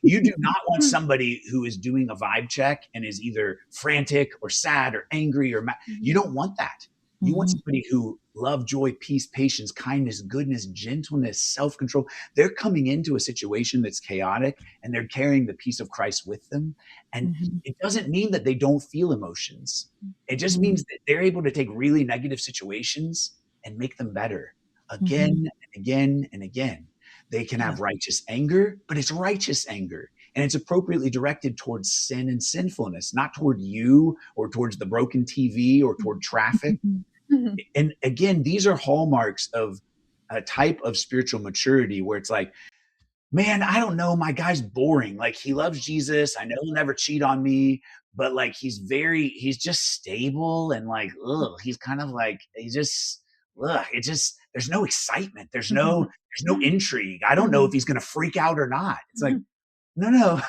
You do not want somebody who is doing a vibe check and is either frantic or sad or angry or you don't want that. You want somebody who love, joy, peace, patience, kindness, goodness, gentleness, self-control. They're coming into a situation that's chaotic and they're carrying the peace of Christ with them. And it doesn't mean that they don't feel emotions. It just means that they're able to take really negative situations and make them better. Again and again and again. They can have righteous anger, but it's righteous anger. And it's appropriately directed towards sin and sinfulness, not toward you or towards the broken TV or toward traffic. And again, these are hallmarks of a type of spiritual maturity where it's like, man, I don't know, my guy's boring. Like, he loves Jesus. I know he'll never cheat on me, but like, he's just stable. And like, he's kind of like, there's no excitement. There's no intrigue. I don't know if he's going to freak out or not. It's like, no,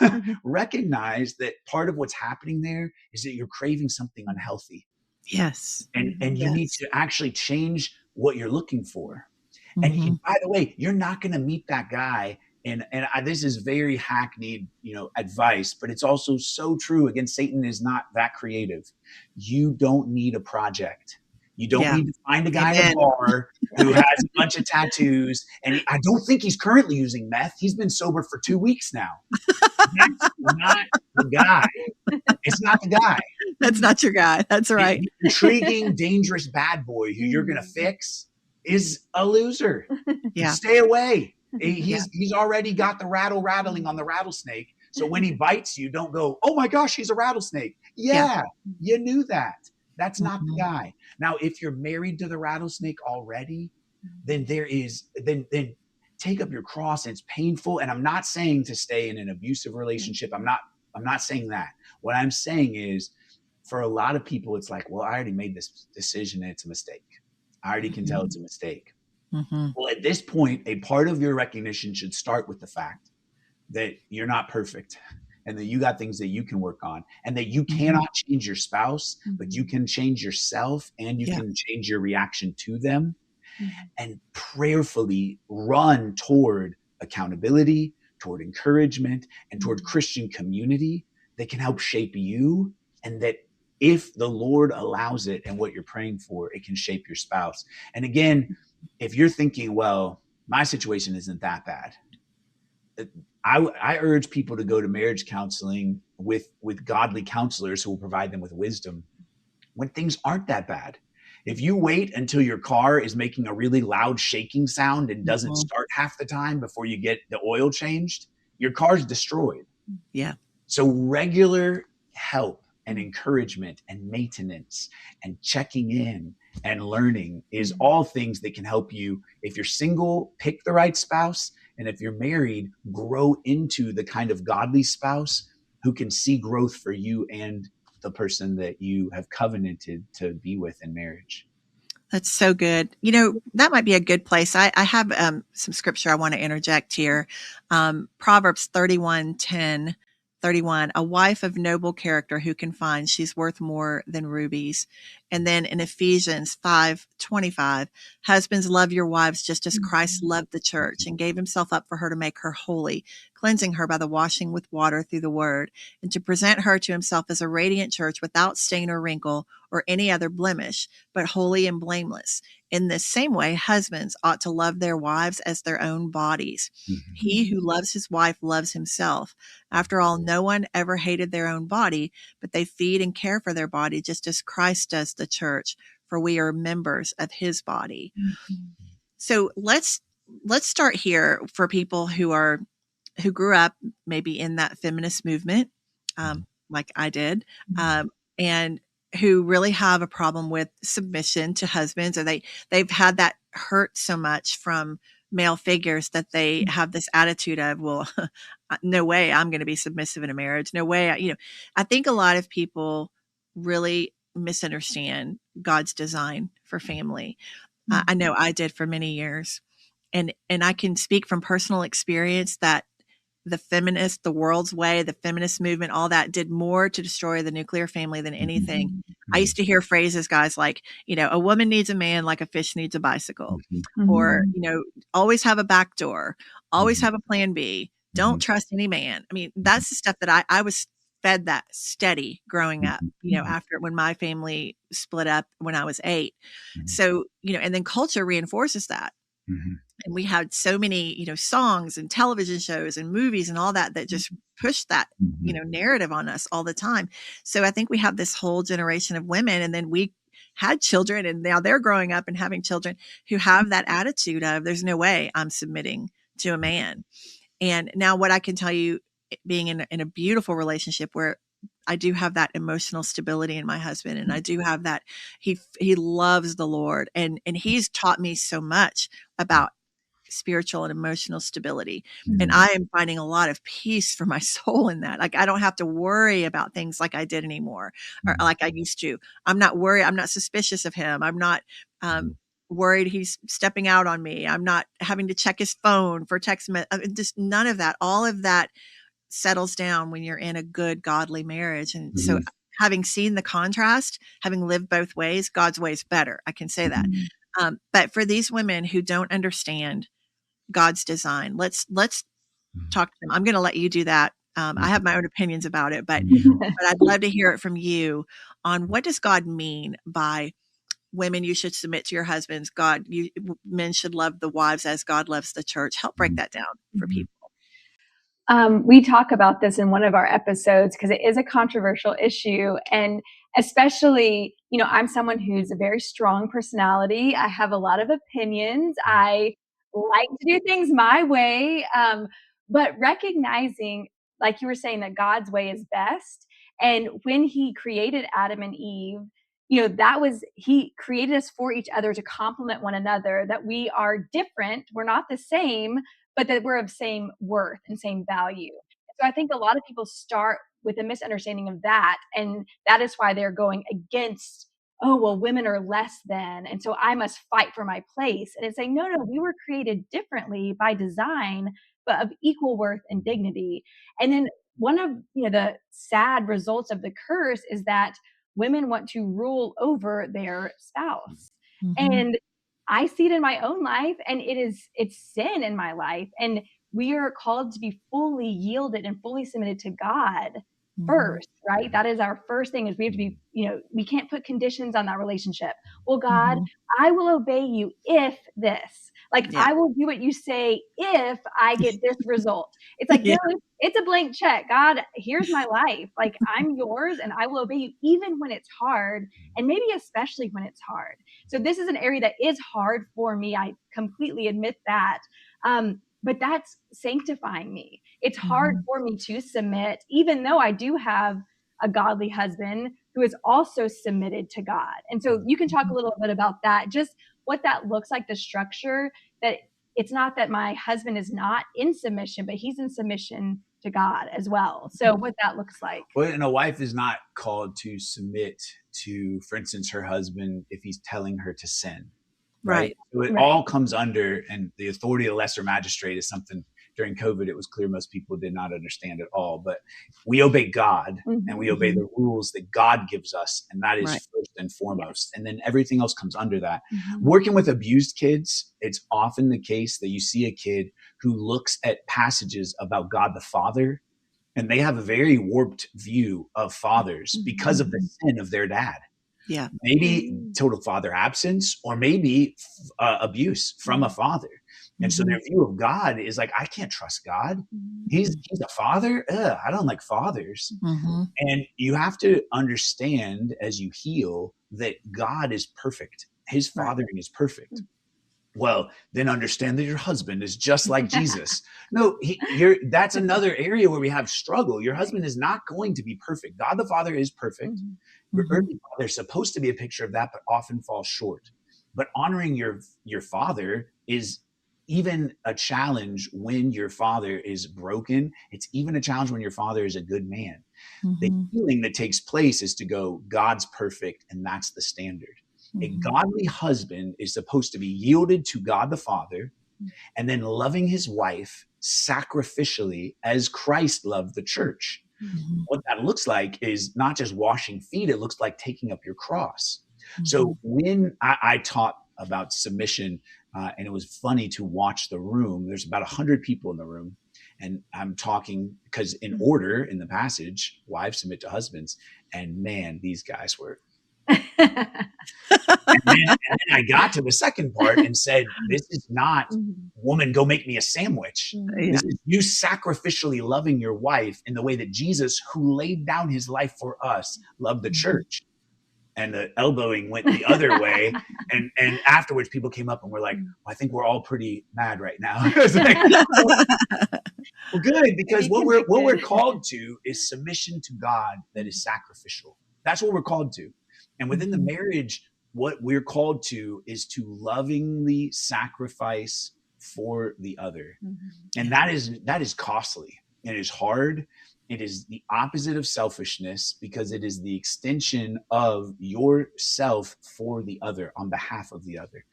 recognize that part of what's happening there is that you're craving something unhealthy. Yes. And you need to actually change what you're looking for. And by the way, you're not going to meet that guy. And this is very hackneyed, advice, but it's also so true. Again, Satan is not that creative. You don't need a project. You don't Yeah. need to find a guy in a Amen. bar who has a bunch of tattoos. And I don't think he's currently using meth. He's been sober for 2 weeks now. That's not the guy. It's not the guy. That's not your guy. That's right. The intriguing, dangerous bad boy who you're going to fix is a loser. Yeah. Stay away. He's already got the rattling on the rattlesnake. So when he bites you, don't go, oh my gosh, he's a rattlesnake. Yeah. You knew that. That's not the guy. Now, if you're married to the rattlesnake already, then then take up your cross. And it's painful. And I'm not saying to stay in an abusive relationship. I'm not saying that. What I'm saying is, for a lot of people, it's like, well, I already made this decision and it's a mistake. I already can tell it's a mistake. Well, at this point, a part of your recognition should start with the fact that you're not perfect and that you got things that you can work on, and that you cannot change your spouse, but you can change yourself, and you can change your reaction to them, and prayerfully run toward accountability, toward encouragement, and toward Christian community that can help shape you, and that if the Lord allows it and what you're praying for, it can shape your spouse. And again, if you're thinking, well, my situation isn't that bad, I urge people to go to marriage counseling with godly counselors who will provide them with wisdom when things aren't that bad. If you wait until your car is making a really loud shaking sound and doesn't start half the time before you get the oil changed, your car's destroyed. Yeah. So regular help and encouragement and maintenance and checking in and learning is all things that can help you. If you're single, pick the right spouse. And if you're married, grow into the kind of godly spouse who can see growth for you and the person that you have covenanted to be with in marriage. That's so good. You know, that might be a good place. I have some scripture I want to interject here. Proverbs 31:10. 31, a wife of noble character who can find, she's worth more than rubies. And then in Ephesians 5:25, husbands, love your wives just as Christ loved the church and gave himself up for her to make her holy, cleansing her by the washing with water through the word, and to present her to himself as a radiant church without stain or wrinkle or any other blemish, but holy and blameless. In this same way, husbands ought to love their wives as their own bodies. He who loves his wife loves himself. After all, no one ever hated their own body, but they feed and care for their body just as Christ does the church, for we are members of his body. So let's start here for people who grew up maybe in that feminist movement, like I did, and who really have a problem with submission to husbands, or they've had that hurt so much from male figures that they have this attitude of, well, no way I'm going to be submissive in a marriage. No way. I think a lot of people really misunderstand God's design for family. I know I did for many years. And I can speak from personal experience that the world's way, the feminist movement, all that did more to destroy the nuclear family than anything. I used to hear phrases, guys, like, a woman needs a man like a fish needs a bicycle, or, always have a back door, always have a plan B, don't trust any man. I mean, that's the stuff that I was fed that steady growing up, after when my family split up when I was 8. So, and then culture reinforces that. And we had so many, songs and television shows and movies and all that just push that, narrative on us all the time. So I think we have this whole generation of women, and then we had children, and now they're growing up and having children who have that attitude of, there's no way I'm submitting to a man. And now what I can tell you, being in a beautiful relationship where I do have that emotional stability in my husband, and I do have that, he loves the Lord, and he's taught me so much about spiritual and emotional stability. And I am finding a lot of peace for my soul in that. Like, I don't have to worry about things like I did anymore, or like I used to. I'm not worried. I'm not suspicious of him. I'm not worried he's stepping out on me. I'm not having to check his phone for text message. Just none of that. All of that settles down when you're in a good, godly marriage. And so, having seen the contrast, having lived both ways, God's way is better. I can say that. But for these women who don't understand God's design, let's talk to them. I'm going to let you do that. I have my own opinions about it, but I'd love to hear it from you on, what does God mean by women, you should submit to your husbands. Men should love the wives as God loves the church. Help break that down for people. We talk about this in one of our episodes because it is a controversial issue. And especially, I'm someone who's a very strong personality. I have a lot of opinions. I like to do things my way. But recognizing, like you were saying, that God's way is best. And when he created Adam and Eve, he created us for each other to complement one another, that we are different. We're not the same, but that we're of same worth and same value. So I think a lot of people start with a misunderstanding of that. And that is why they're going against, oh, well, women are less than, and so I must fight for my place. And it's saying, no, we were created differently by design, but of equal worth and dignity. And then one of the sad results of the curse is that women want to rule over their spouse. And I see it in my own life, and it's sin in my life. And we are called to be fully yielded and fully submitted to God first, right? That is our first thing, is we have to be, we can't put conditions on that relationship. Well, God, I will obey you if this, I will do what you say if I get this result. It's like, no, it's a blank check. God, here's my life. I'm yours, and I will obey you even when it's hard, and maybe especially when it's hard. So this is an area that is hard for me. I completely admit that. But that's sanctifying me. It's hard for me to submit, even though I do have a godly husband who is also submitted to God. And so you can talk a little bit about that, just what that looks like, the structure, that it's not that my husband is not in submission, but he's in submission to God as well. So what that looks like. Well, and a wife is not called to submit to, for instance, her husband if he's telling her to sin. Right. So it all comes under, and the authority of the lesser magistrate is something during COVID, it was clear most people did not understand at all. But we obey God and we obey the rules that God gives us. And that is first and foremost. And then everything else comes under that. Working with abused kids, it's often the case that you see a kid who looks at passages about God the Father, and they have a very warped view of fathers because of the sin of their dad. Yeah. Maybe total father absence, or maybe abuse from a father. And so their view of God is like, I can't trust God. He's a father. I don't like fathers. And you have to understand as you heal that God is perfect. His fathering is perfect. Well, then understand that your husband is just like Jesus. No, that's another area where we have struggle. Your husband is not going to be perfect. God the Father is perfect. Your earthly father is supposed to be a picture of that, but often falls short. But honoring your father is even a challenge when your father is broken. It's even a challenge when your father is a good man. The healing that takes place is to go, God's perfect, and that's the standard. A godly husband is supposed to be yielded to God the Father and then loving his wife sacrificially as Christ loved the church. What that looks like is not just washing feet. It looks like taking up your cross. So when I taught about submission, and it was funny to watch the room, there's about 100 people in the room. And I'm talking because in order in the passage, wives submit to husbands. And man, these guys were... and then I got to the second part and said, this is not woman, go make me a sandwich. This is you sacrificially loving your wife in the way that Jesus, who laid down his life for us, loved the church. And the elbowing went the other way. And afterwards people came up and were like, well, I think we're all pretty mad right now. Well, good, because what we're called to is submission to God that is sacrificial. That's what we're called to. And within the marriage, what we're called to is to lovingly sacrifice for the other. And that is costly. It is hard. It is the opposite of selfishness, because it is the extension of yourself for the other, on behalf of the other.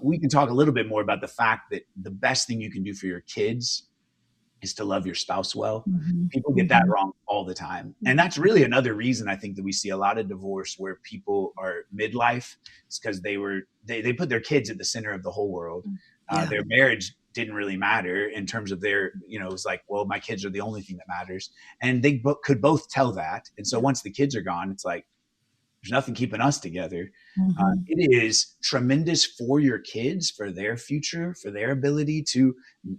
We can talk a little bit more about the fact that the best thing you can do for your kids is to love your spouse well. People get that wrong all the time. And that's really another reason I think that we see a lot of divorce where people are midlife. It's because they put their kids at the center of the whole world. Their marriage didn't really matter in terms of their, it was like, well, my kids are the only thing that matters. And they could both tell that. And so once the kids are gone, it's like, There's nothing keeping us together. Mm-hmm. It is tremendous for your kids, for their future, for their ability to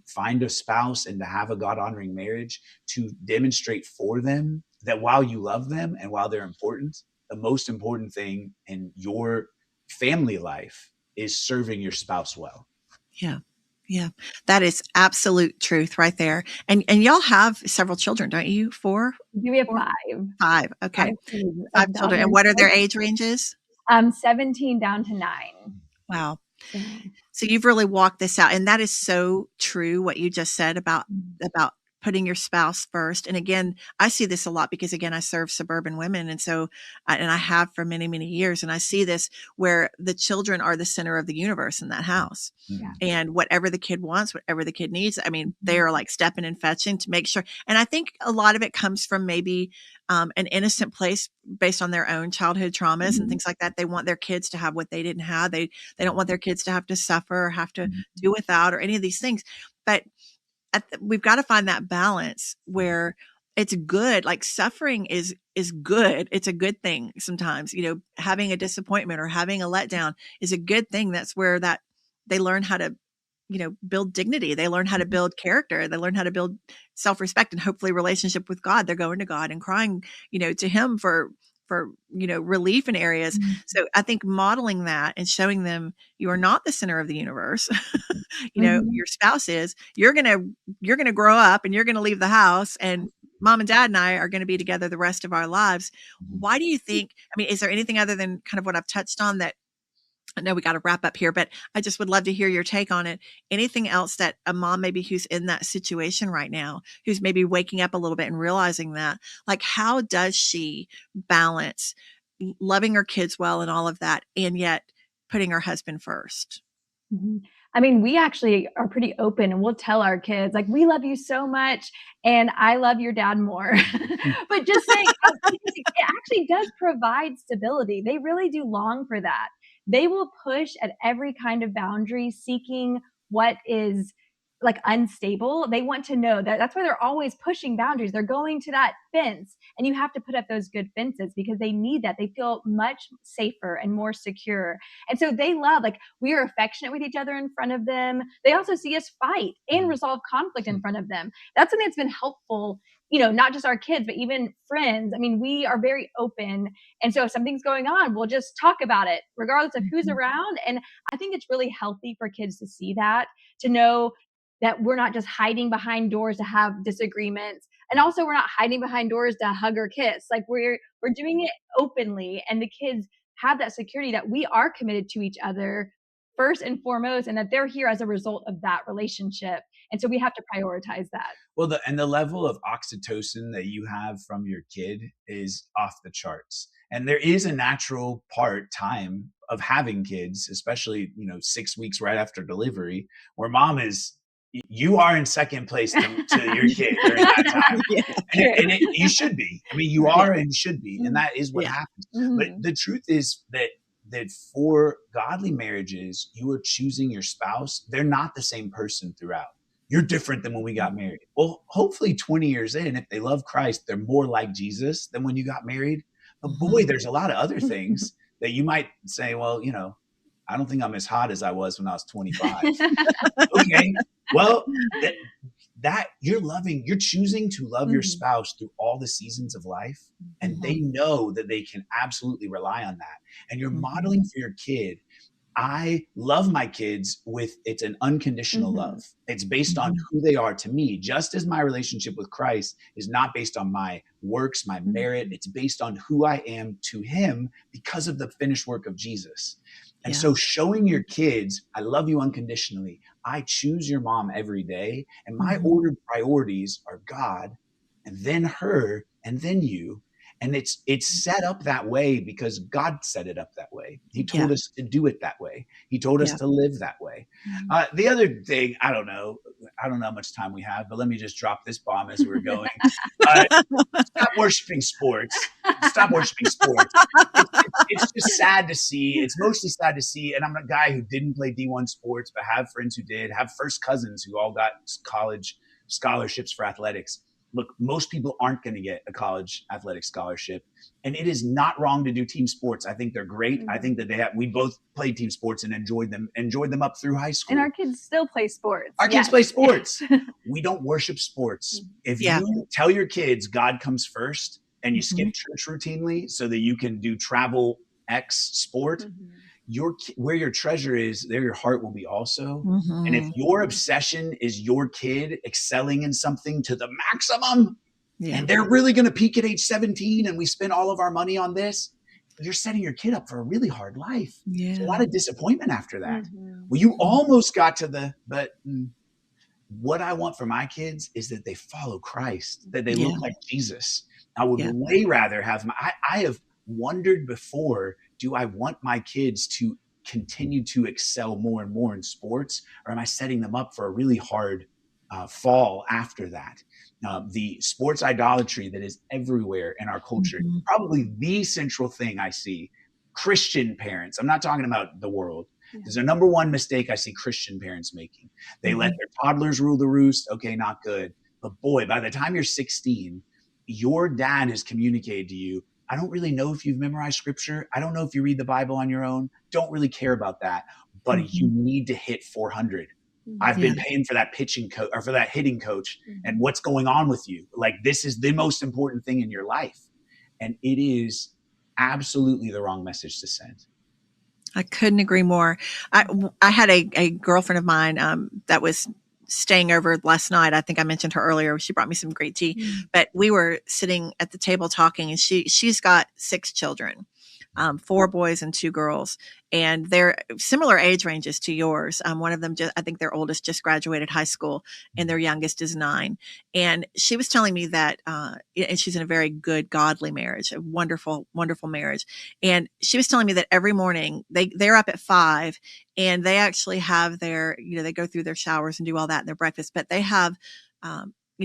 find a spouse and to have a God-honoring marriage, to demonstrate for them that while you love them and while they're important, the most important thing in your family life is serving your spouse well. Yeah. Yeah. That is absolute truth right there. And y'all have several children, don't you? Four? We have Four? 5. Five. Okay. 5 5 children. And what are their age ranges? 17 down to 9. Wow. So you've really walked this out, and that is so true what you just said about putting your spouse first. And again, I see this a lot because again, I serve suburban women. And so, and I have for many, many years. And I see this where the children are the center of the universe in that house. Yeah. And whatever the kid wants, whatever the kid needs, I mean, they are like stepping and fetching to make sure. And I think a lot of it comes from maybe an innocent place based on their own childhood traumas and things like that. They want their kids to have what they didn't have. They don't want their kids to have to suffer or have to do without or any of these things. But we've got to find that balance where it's good. Like suffering is good. It's a good thing. Sometimes, having a disappointment or having a letdown is a good thing. That's where that they learn how to, build dignity. They learn how to build character. They learn how to build self-respect and hopefully relationship with God. They're going to God and crying, to him for relief in areas. So I think modeling that and showing them you are not the center of the universe. Your spouse is. You're gonna grow up and you're gonna leave the house, and mom and dad and I are going to be together the rest of our lives. Why do you think? I mean, is there anything other than kind of what I've touched on that? I know we got to wrap up here, but I just would love to hear your take on it. Anything else that a mom maybe who's in that situation right now, who's maybe waking up a little bit and realizing that, like, how does she balance loving her kids well and all of that, and yet putting her husband first? I mean, we actually are pretty open and we'll tell our kids, like, we love you so much and I love your dad more. But just saying, it actually does provide stability. They really do long for that. They will push at every kind of boundary, seeking what is like unstable. They want to know that. That's why they're always pushing boundaries. They're going to that fence, and you have to put up those good fences because they need that. They feel much safer and more secure. And so they love, like, we are affectionate with each other in front of them. They also see us fight and resolve conflict in front of them. That's something that's been helpful, not just our kids, but even friends. I mean, we are very open. And so if something's going on, we'll just talk about it regardless of who's around. And I think it's really healthy for kids to see that, to know that we're not just hiding behind doors to have disagreements. And also we're not hiding behind doors to hug or kiss. Like we're doing it openly, and the kids have that security that we are committed to each other first and foremost, and that they're here as a result of that relationship. And so we have to prioritize that. Well, the level of oxytocin that you have from your kid is off the charts. And there is a natural time of having kids, especially, 6 weeks right after delivery, where you are in second place to your kid during that time. And you should be. I mean, you are and should be. And that is what happens. But the truth is that for godly marriages, you are choosing your spouse. They're not the same person throughout. You're different than when we got married. Well, hopefully 20 years in, if they love Christ, they're more like Jesus than when you got married. But boy, there's a lot of other things that you might say, well, I don't think I'm as hot as I was when I was 25. Okay. Well, that you're choosing to love your spouse through all the seasons of life. And they know that they can absolutely rely on that. And you're modeling for your kid. I love my kids it's an unconditional love. It's based on who they are to me, just as my relationship with Christ is not based on my works, my merit. It's based on who I am to him because of the finished work of Jesus. And so showing your kids, I love you unconditionally. I choose your mom every day. And my ordered priorities are God, and then her, and then you. And it's set up that way because God set it up that way. He told us to do it that way. He told us to live that way. The other thing, I don't know how much time we have, but let me just drop this bomb as we're going. Stop worshiping sports. Stop worshiping sports. It's just sad to see. It's mostly sad to see. And I'm a guy who didn't play D1 sports, but have friends who did, have first cousins who all got college scholarships for athletics. look, most people aren't going to get a college athletic scholarship, and it is not wrong to do team sports. I think they're great. I think that we both played team sports and enjoyed them up through high school. And our kids still play sports. Our kids play sports. We don't worship sports. If you tell your kids God comes first and you skip church routinely so that you can do travel X sport, where your treasure is, there your heart will be also. And if your obsession is your kid excelling in something to the maximum, and they're really going to peak at age 17, and we spend all of our money on this, you're setting your kid up for a really hard life. There's a lot of disappointment after that. Well, you almost got to but what I want for my kids is that they follow Christ, that they look like Jesus. I would way rather have I have wondered before, do I want my kids to continue to excel more and more in sports, or am I setting them up for a really hard fall after that? The sports idolatry that is everywhere in our culture, probably the central thing I see Christian parents, I'm not talking about the world. There's a number one mistake I see Christian parents making. They let their toddlers rule the roost. Okay, not good. But boy, by the time you're 16, your dad has communicated to you, I don't really know if you've memorized scripture. I don't know if you read the Bible on your own. Don't really care about that. But you need to hit 400. I've been paying for that pitching coach or for that hitting coach. And what's going on with you? Like, this is the most important thing in your life. And it is absolutely the wrong message to send. I couldn't agree more. I had a girlfriend of mine that was staying over last night. I think I mentioned her earlier. She brought me some great tea, but we were sitting at the table talking, and she's got 6 children, 4 boys and 2 girls, and they're similar age ranges to yours. One of them, I think their oldest just graduated high school, and their youngest is 9. And she was telling me that, and she's in a very good, godly marriage, a wonderful, wonderful marriage. And she was telling me that every morning they're up at 5, and they actually have their, they go through their showers and do all that and their breakfast, but they have,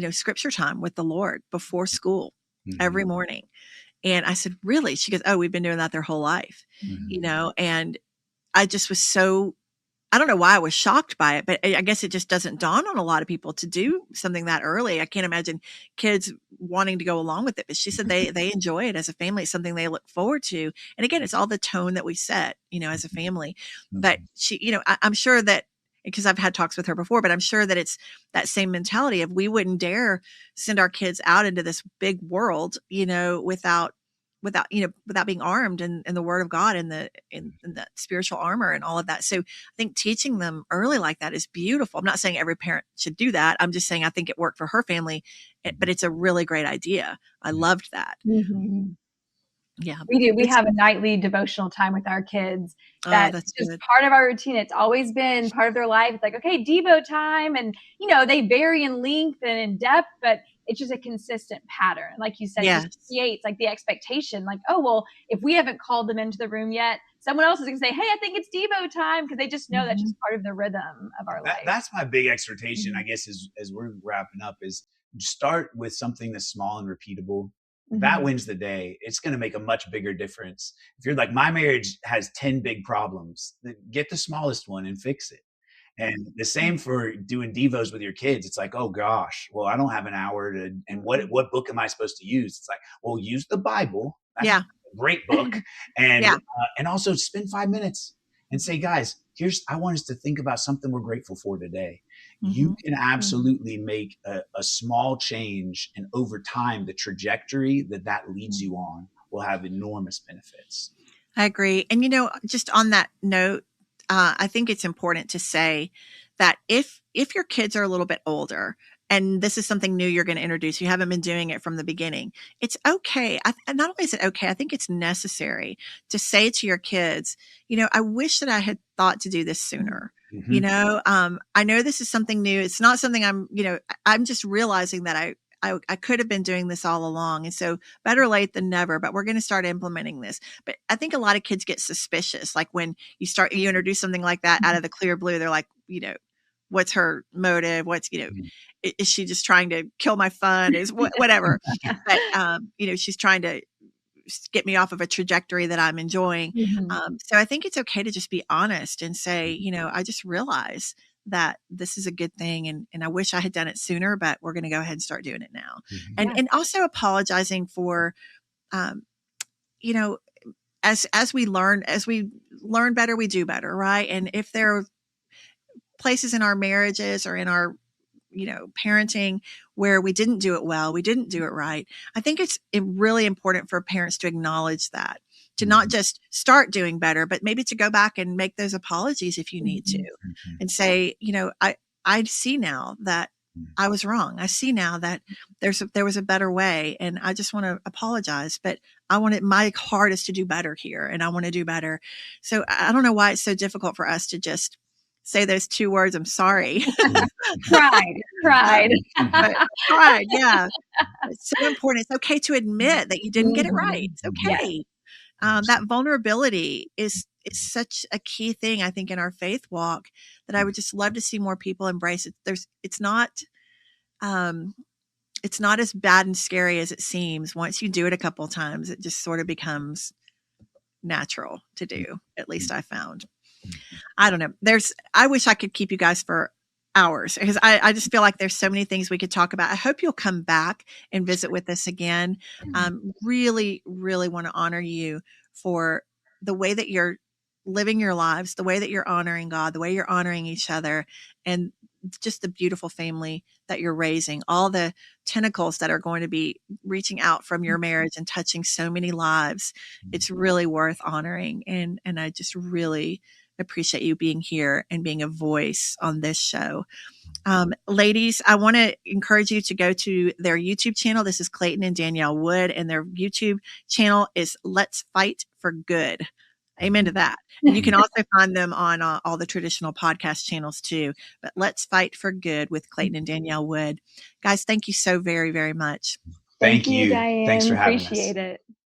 scripture time with the Lord before school every morning. And I said, really? She goes, oh, we've been doing that their whole life, and I just was I don't know why I was shocked by it, but I guess it just doesn't dawn on a lot of people to do something that early. I can't imagine kids wanting to go along with it, but she said they enjoy it as a family. It's something they look forward to. And again, it's all the tone that we set, as a family. But she, I'm sure that, because I've had talks with her before, but I'm sure that it's that same mentality of, we wouldn't dare send our kids out into this big world, without being armed in the Word of God and in the spiritual armor and all of that. So I think teaching them early like that is beautiful. I'm not saying every parent should do that. I'm just saying I think it worked for her family, but it's a really great idea. I loved that. Yeah, we do. We have a nightly devotional time with our kids. That's just good. Part of our routine. It's always been part of their life. It's like, okay, Devo time. And, they vary in length and in depth, but it's just a consistent pattern. Like you said, it just creates like the expectation, like, oh, well, if we haven't called them into the room yet, someone else is going to say, hey, I think it's Devo time, because they just know that's just part of the rhythm of our life. That's my big exhortation, I guess, as we're wrapping up, is start with something that's small and repeatable. That wins the day. It's going to make a much bigger difference. If you're like, my marriage has 10 big problems, then get the smallest one and fix it. And the same for doing devos with your kids. It's like, oh gosh, well, I don't have an hour and what book am I supposed to use? It's like, well, use the Bible. That's a great book. And and also spend 5 minutes and say, guys, I want us to think about something we're grateful for today. You can absolutely make a small change, and over time, the trajectory that leads you on will have enormous benefits. I agree. And, just on that note, I think it's important to say that if your kids are a little bit older, and this is something new you're going to introduce, you haven't been doing it from the beginning, it's okay. Not only is it okay, I think it's necessary to say to your kids, I wish that I had thought to do this sooner. I know this is something new. It's not something I'm just realizing that I could have been doing this all along. And so better late than never, but we're going to start implementing this. But I think a lot of kids get suspicious. Like when you introduce something like that out of the clear blue, they're like, what's her motive? Is she just trying to kill my fun? Is whatever. But, she's trying to get me off of a trajectory that I'm enjoying. So I think it's okay to just be honest and say, I just realize that this is a good thing. And I wish I had done it sooner, but we're going to go ahead and start doing it now. And also apologizing for, you know, as we learn better, we do better. Right. And if there are places in our marriages or in our, parenting where we didn't do it well, we didn't do it right, I think it's really important for parents to acknowledge that, to not just start doing better, but maybe to go back and make those apologies if you need to, and say, I see now that I was wrong. I see now that there was a better way, and I just want to apologize, but my heart is to do better here, and I want to do better. So I don't know why it's so difficult for us to just say those two words, I'm sorry. Pride. Pride, yeah. It's so important. It's okay to admit that you didn't get it right. It's okay. That vulnerability is such a key thing, I think, in our faith walk, that I would just love to see more people embrace it. It's not as bad and scary as it seems. Once you do it a couple of times, it just sort of becomes natural to do. At least I found. I don't know. I wish I could keep you guys for hours, because I just feel like there's so many things we could talk about. I hope you'll come back and visit with us again. Really, really want to honor you for the way that you're living your lives, the way that you're honoring God, the way you're honoring each other, and just the beautiful family that you're raising, all the tentacles that are going to be reaching out from your marriage and touching so many lives. It's really worth honoring. And I just really appreciate you being here and being a voice on this show. Ladies, I want to encourage you to go to their YouTube channel. This is Clayton and Danielle Wood, and their YouTube channel is Let's Fight for Good. Amen to that. And you can also find them on all the traditional podcast channels too. But Let's Fight for Good with Clayton and Danielle Wood. Guys, thank you so very, very much. Thank you, Diane. Thanks for having us. Appreciate it.